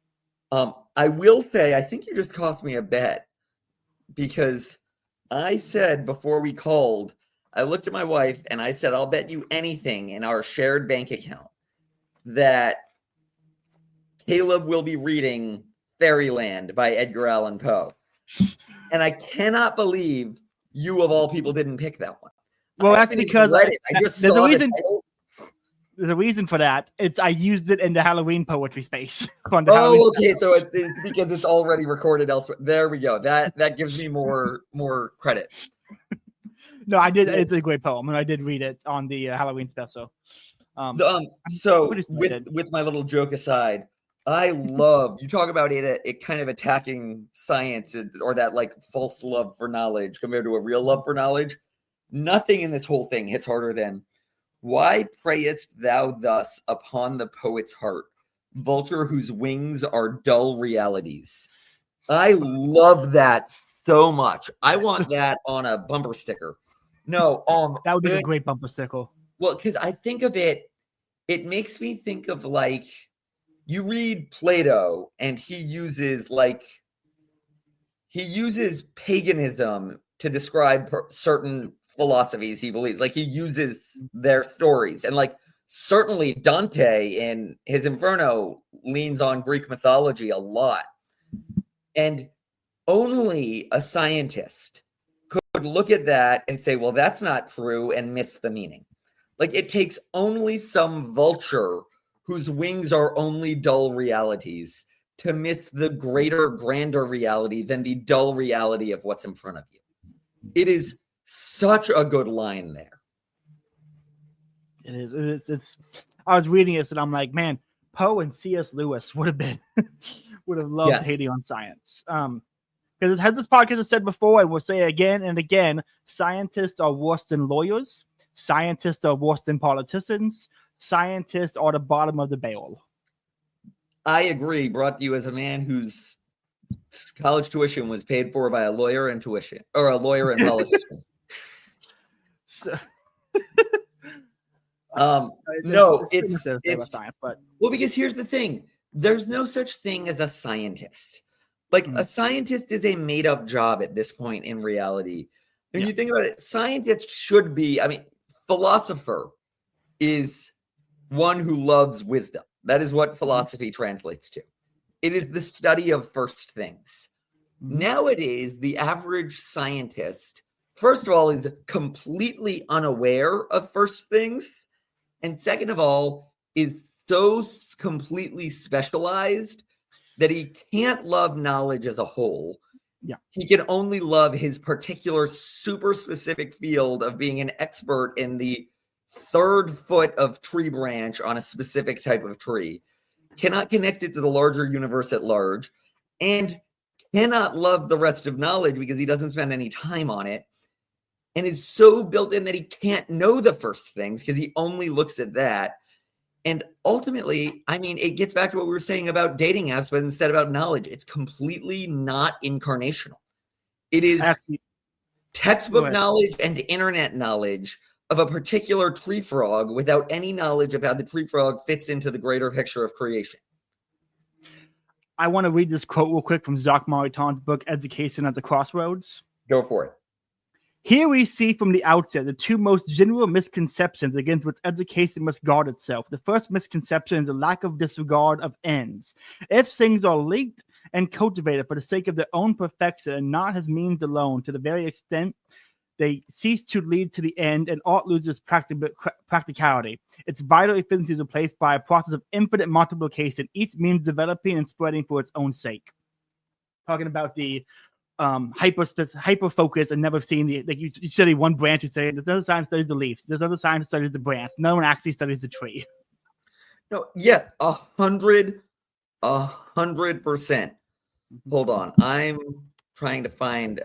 I will say, I think you just cost me a bet, because I said before we called, I looked at my wife and I said, I'll bet you anything in our shared bank account that Caleb will be reading Fairyland by Edgar Allan Poe. And I cannot believe you of all people didn't pick that one. Well, that's because I just saw the title. There's a reason for that. I used it in the Halloween poetry space. Okay. So it's because it's already recorded elsewhere. There we go. That gives me more credit. No, I did. It's a great poem, and I did read it on the Halloween special. So with my little joke aside, I love you talk about it kind of attacking science or that like false love for knowledge compared to a real love for knowledge. Nothing in this whole thing hits harder than why prayest thou thus upon the poet's heart, vulture whose wings are dull realities. I love that so much. I want that on a bumper sticker. No, that would be a great bumper sticker. Well, because I think of it makes me think of like you read Plato and he uses paganism to describe certain philosophies he believes. Like he uses their stories, and like certainly Dante in his Inferno leans on Greek mythology a lot. And only a scientist could look at that and say, well, that's not true, and miss the meaning. Like it takes only some vulture whose wings are only dull realities to miss the greater, grander reality than the dull reality of what's in front of you. It is such a good line there. It is. It's. I was reading this and I'm like, man, Poe and C.S. Lewis would have loved Hating on Science. Because as this podcast has said before, and we'll say again and again, scientists are worse than lawyers. Scientists are worse than politicians. Scientists are the bottom of the barrel. I agree. Brought to you as a man whose college tuition was paid for by a lawyer and politician. So, no, it's science, but because here's the thing: there's no such thing as a scientist. Like a scientist is a made-up job at this point in reality. When you think about it, scientists should be. I mean, philosopher is one who loves wisdom. That is what philosophy translates to. It is the study of first things. Nowadays, the average scientist, first of all, is completely unaware of first things. And second of all, is so completely specialized that he can't love knowledge as a whole. Yeah. He can only love his particular super specific field of being an expert in the third foot of tree branch on a specific type of tree, cannot connect it to the larger universe at large, and cannot love the rest of knowledge because he doesn't spend any time on it, and is so built in that he can't know the first things because he only looks at that. And ultimately, I mean, it gets back to what we were saying about dating apps, but instead about knowledge, it's completely not incarnational. It is textbook knowledge and internet knowledge of a particular tree frog without any knowledge of how the tree frog fits into the greater picture of creation. I want to read this quote real quick from Jacques Maritain book, Education at the Crossroads. Go for it. Here we see from the outset the two most general misconceptions against which education must guard itself. The first misconception is a lack of disregard of ends. If things are linked and cultivated for the sake of their own perfection and not as means alone, to the very extent they cease to lead to the end, and art loses practicality. Its vital efficiency is replaced by a process of infinite multiplication, each means developing and spreading for its own sake. Talking about the hyper focused and never seen the, like you study one branch, you say there's another science studies the leaves, there's another science studies the branch. No one actually studies the tree. No, yeah, 100%. Hold on, I'm trying to find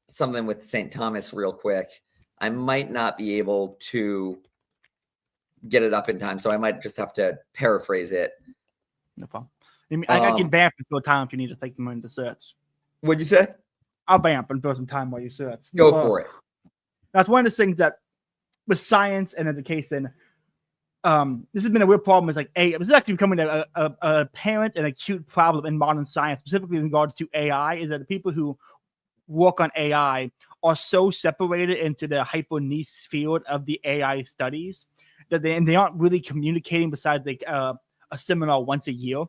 something with St. Thomas real quick. I might not be able to get it up in time, so I might just have to paraphrase it. No problem. I can vamp and fill time if you need to take them into search. What'd you say? I'll vamp and fill some time while you search. Go for it. That's one of the things that with science and education, this has been a real problem. Is like this is actually becoming a apparent and acute problem in modern science, specifically in regards to AI. Is that the people who work on AI are so separated into the hyper niche field of the AI studies that they aren't really communicating besides like a seminar once a year.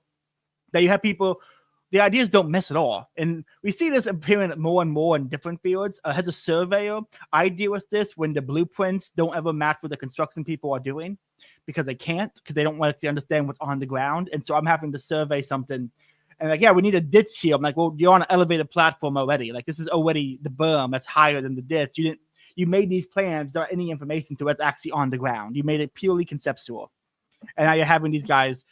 That you have people, the ideas don't miss at all. And we see this appearing more and more in different fields. As a surveyor, I deal with this when the blueprints don't ever match what the construction people are doing because they can't, because they don't want to understand what's on the ground. And so I'm having to survey something. And like, yeah, we need a ditch here. I'm like, well, you're on an elevated platform already. Like, this is already the berm that's higher than the ditch. You made these plans without any information to what's actually on the ground. You made it purely conceptual. And now you're having these guys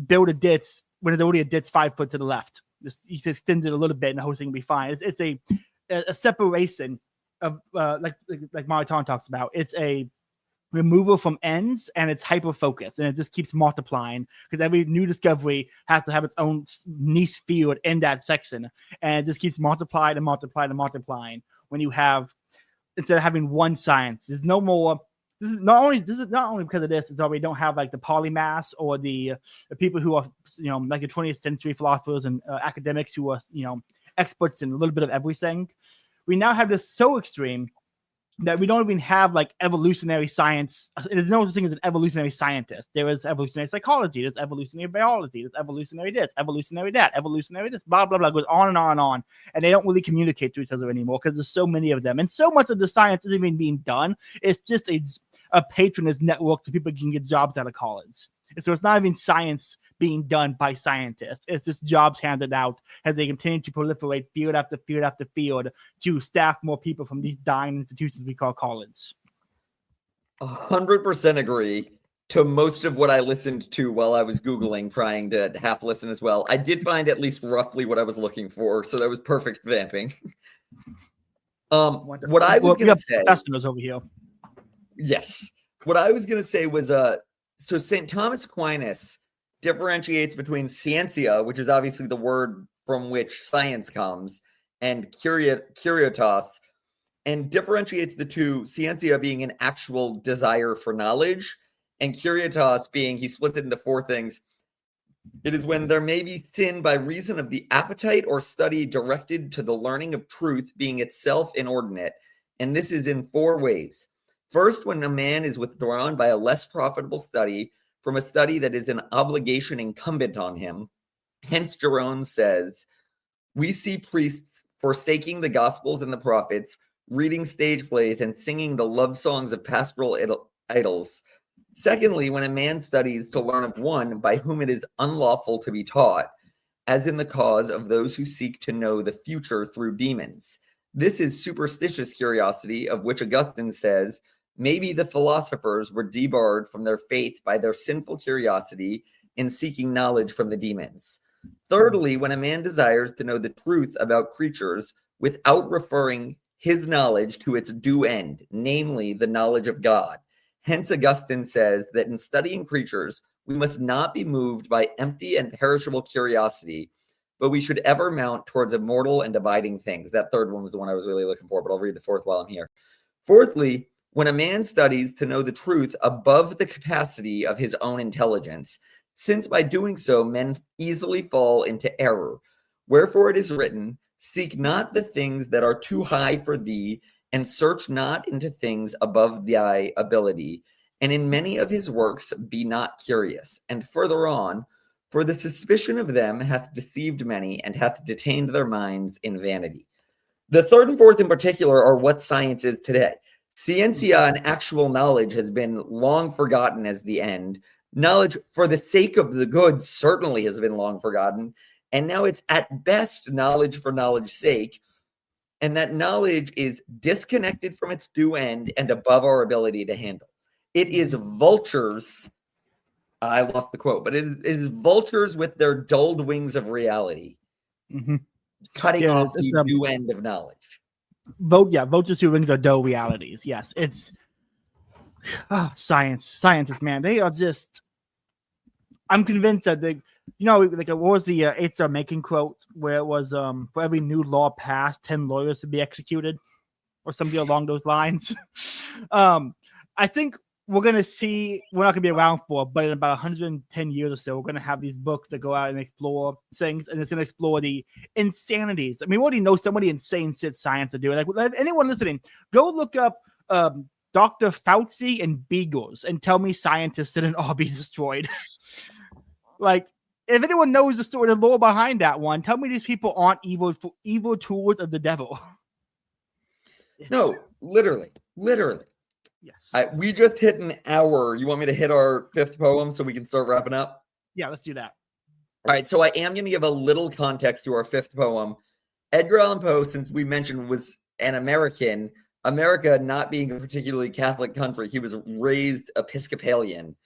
build a ditch when there's already a ditch 5 foot to the left. You just extend it a little bit and the whole thing will be fine. It's a separation of like Mariton talks about. It's a removal from ends and it's hyper focused and it just keeps multiplying because every new discovery has to have its own niche field in that section, and it just keeps multiplying and multiplying and multiplying. When you have, instead of having one science, there's no more. This is not only because of this, it's why we don't have like the polymaths or the people who are, like the 20th century philosophers and academics who are, experts in a little bit of everything. We now have this so extreme that we don't even have like evolutionary science. There's no such thing as an evolutionary scientist. There is evolutionary psychology, there's evolutionary biology, there's evolutionary this, evolutionary that, evolutionary this, blah, blah, blah, goes on and on and on. And they don't really communicate to each other anymore because there's so many of them. And so much of the science isn't even being done. It's just a patronage network so people can get jobs out of college. And so it's not even science being done by scientists. It's just jobs handed out as they continue to proliferate field after field after field to staff more people from these dying institutions we call college. 100% agree to most of what I listened to while I was Googling, trying to half listen as well. I did find at least roughly what I was looking for, so that was perfect vamping. What I was going to say... customers over here. Yes. What I was going to say was, so St. Thomas Aquinas differentiates between scientia, which is obviously the word from which science comes, and curiotas, and differentiates the two, scientia being an actual desire for knowledge, and curiotas being, he splits it into 4 things. It is when there may be sin by reason of the appetite or study directed to the learning of truth being itself inordinate, and this is in 4 ways. First, when a man is withdrawn by a less profitable study from a study that is an obligation incumbent on him. Hence, Jerome says, we see priests forsaking the Gospels and the prophets, reading stage plays, and singing the love songs of pastoral idols. Secondly, when a man studies to learn of one by whom it is unlawful to be taught, as in the cause of those who seek to know the future through demons. This is superstitious curiosity, of which Augustine says, maybe the philosophers were debarred from their faith by their sinful curiosity in seeking knowledge from the demons. Thirdly, when a man desires to know the truth about creatures without referring his knowledge to its due end, namely the knowledge of God. Hence, Augustine says that in studying creatures, we must not be moved by empty and perishable curiosity, but we should ever mount towards immortal and abiding things. That third one was the one I was really looking for, but I'll read the 4th while I'm here. Fourthly, when a man studies to know the truth above the capacity of his own intelligence, since by doing so men easily fall into error. Wherefore it is written, seek not the things that are too high for thee, and search not into things above thy ability. And in many of his works be not curious. And further on, for the suspicion of them hath deceived many, and hath detained their minds in vanity. The 3rd and 4th in particular are what science is today. Scientia and actual knowledge has been long forgotten as the end. Knowledge for the sake of the good certainly has been long forgotten. And now it's at best knowledge for knowledge's sake. and that knowledge is disconnected from its due end and above our ability to handle. It is vultures. I lost the quote, but it is vultures with their dulled wings of reality, cutting off the due end of knowledge. Vultures who wings are dull realities. Yes, it's scientists, man. They are just. I'm convinced that they, like what was the It's Making quote where it was for every new law passed, 10 lawyers to be executed, or something along those lines. I think we're not going to be around for, but in about 110 years or so, we're going to have these books that go out and explore things, and it's going to explore the insanities. I mean, we already know so many insane shit science to do. Like anyone listening, go look up Dr. Fauci and beagles and tell me scientists didn't all be destroyed. Like, if anyone knows the story, the lore behind that one, tell me these people aren't evil tools of the devil. No, literally. Yes. We just hit an hour. You want me to hit our fifth poem so we can start wrapping up? Yeah, let's do that. All right, so I am going to give a little context to our fifth poem. Edgar Allan Poe, since we mentioned, was an American. America not being a particularly Catholic country, he was raised Episcopalian.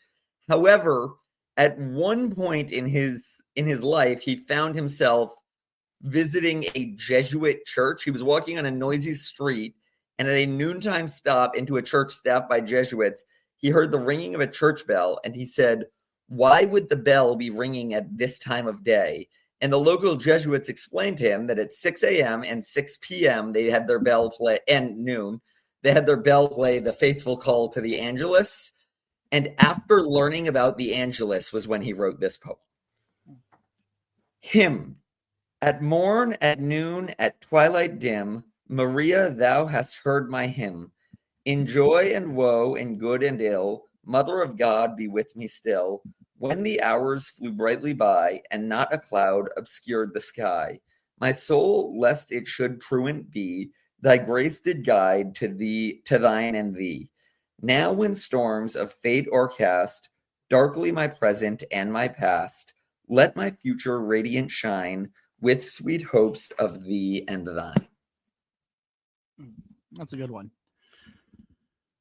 However, at one point in his life, he found himself visiting a Jesuit church. He was walking on a noisy street, and at a noontime stop into a church staffed by Jesuits, he heard the ringing of a church bell, and he said, "Why would the bell be ringing at this time of day?" And the local Jesuits explained to him that at 6 a.m. and 6 p.m. they had their bell play, and noon, they had their bell play the faithful call to the Angelus. And after learning about the Angelus was when he wrote this poem. Hymn. At morn, at noon, at twilight dim, Maria, thou hast heard my hymn. In joy and woe, in good and ill, Mother of God, be with me still. When the hours flew brightly by, and not a cloud obscured the sky, my soul, lest it should truant be, thy grace did guide to thine and thee. Now when storms of fate o'ercast darkly my present and my past, let my future radiant shine with sweet hopes of thee and thine. That's a good one.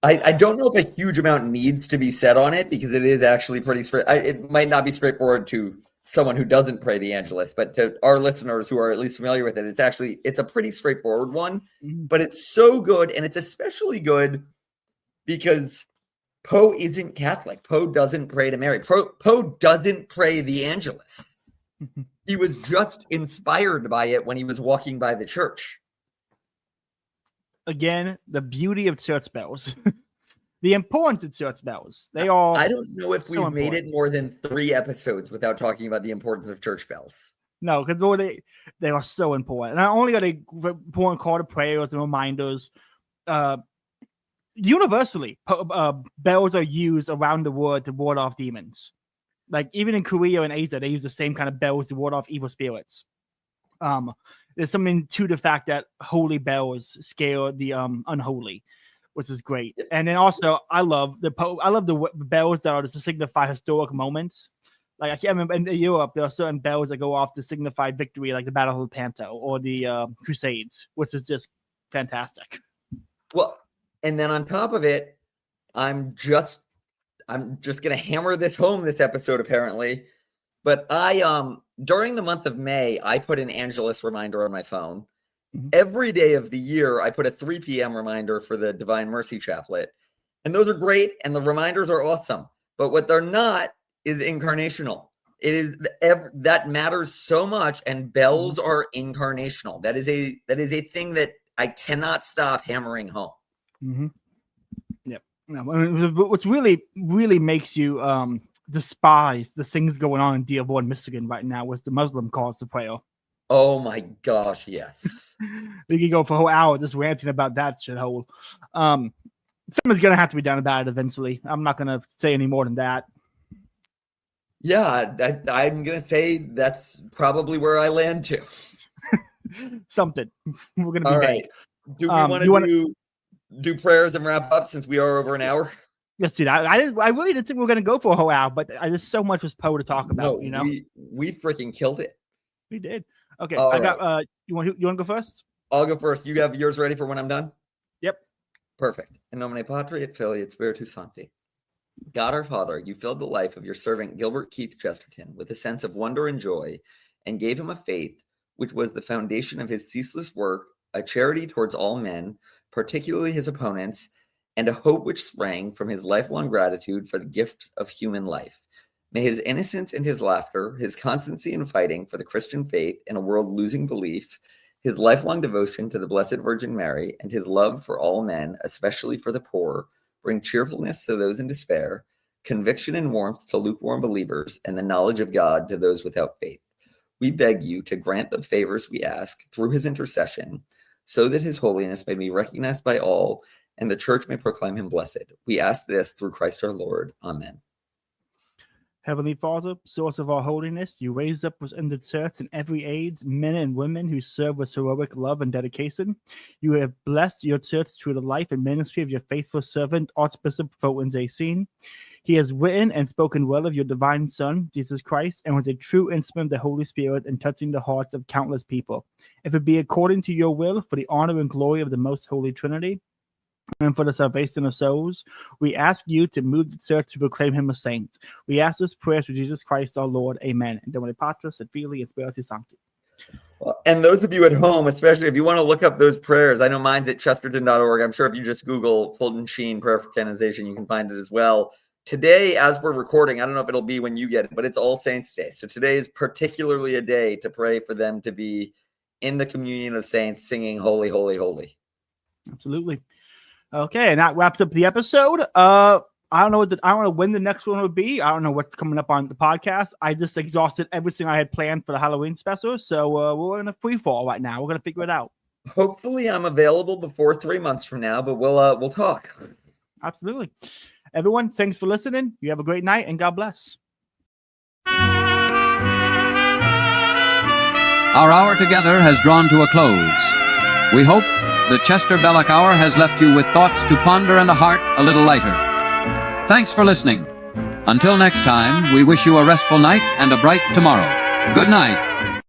I don't know if a huge amount needs to be said on it because it is actually pretty straight. It might not be straightforward to someone who doesn't pray the Angelus, but to our listeners who are at least familiar with it, it's a pretty straightforward one, but it's so good. And it's especially good because Poe isn't Catholic. Poe doesn't pray to Mary. Poe doesn't pray the Angelus. He was just inspired by it when he was walking by the church. Again, the beauty of church bells. The importance of church bells. They all. I don't know if we've made it more than 3 episodes without talking about the importance of church bells. No, because they are so important. Not only are they important call to prayers and reminders, universally, bells are used around the world to ward off demons. Like even in Korea and Asia, they use the same kind of bells to ward off evil spirits. There's something to the fact that holy bells scare the unholy, which is great. And then also, I love the bells that are to signify historic moments. Like I can't remember in Europe, there are certain bells that go off to signify victory, like the Battle of Lepanto or the Crusades, which is just fantastic. Well, and then on top of it, I'm just gonna hammer this home this episode apparently. But I during the month of May, I put an Angelus reminder on my phone. Every day of the year, I put a 3 p.m. reminder for the Divine Mercy Chaplet. And those are great, and the reminders are awesome. But what they're not is incarnational. It is that matters so much, and bells are incarnational. That is a thing that I cannot stop hammering home. Yep. What's really, really makes you despise the things going on in Dearborn, Michigan right now was the Muslim calls to prayer. Oh my gosh, yes. We could go for a whole hour just ranting about that shithole. Something's gonna have to be done about it eventually. I'm not gonna say any more than that. Yeah, I'm gonna say that's probably where I land to. Something. We're gonna be all big. Right. Do we want to do prayers and wrap up since we are over an hour? Yes, dude. I really didn't think we were gonna go for a whole hour, but there's so much with Poe to talk about. We freaking killed it. We did. Okay, all I got. You want to go first? I'll go first. You have yours ready for when I'm done? Yep. Perfect. In nomine Patri et Filii et Spiritus Sancti. God our Father, you filled the life of your servant Gilbert Keith Chesterton with a sense of wonder and joy, and gave him a faith which was the foundation of his ceaseless work, a charity towards all men, particularly his opponents, and a hope which sprang from his lifelong gratitude for the gift of human life. May his innocence and his laughter, his constancy in fighting for the Christian faith in a world losing belief, his lifelong devotion to the Blessed Virgin Mary, and his love for all men, especially for the poor, bring cheerfulness to those in despair, conviction and warmth to lukewarm believers, and the knowledge of God to those without faith. We beg you to grant the favors we ask through his intercession, so that his holiness may be recognized by all, and the church may proclaim him blessed. We ask this through Christ our Lord. Amen. Heavenly Father, source of our holiness, you raised up within the church in every age men and women who serve with heroic love and dedication. You have blessed your church through the life and ministry of your faithful servant, Archbishop Fulton J. Scene. He has written and spoken well of your divine Son, Jesus Christ, and was a true instrument of the Holy Spirit in touching the hearts of countless people. If it be according to your will, for the honor and glory of the most holy Trinity, and for the salvation of souls, we ask you to move the church to proclaim him a saint. We ask this prayer through Jesus Christ our Lord. Amen. In nomine Patris et Filii et Spiritus Sancti. Well, and those of you at home, especially if you want to look up those prayers, I know mine's at chesterton.org. I'm sure if you just Google Fulton Sheen prayer for canonization, you can find it as well. Today, as we're recording, I don't know if it'll be when you get it, but it's All Saints Day. So today is particularly a day to pray for them to be in the communion of saints, singing Holy, Holy, Holy. Absolutely. Okay, and that wraps up the episode. I don't know when the next one will be. I don't know what's coming up on the podcast. I just exhausted everything I had planned for the Halloween special, so we're in a free fall right now. We're gonna figure it out. Hopefully, I'm available before 3 months from now, but we'll talk. Absolutely. Everyone, thanks for listening. You have a great night, and God bless. Our hour together has drawn to a close. We hope the ChesterBelloc Hour has left you with thoughts to ponder and a heart a little lighter. Thanks for listening. Until next time, we wish you a restful night and a bright tomorrow. Good night.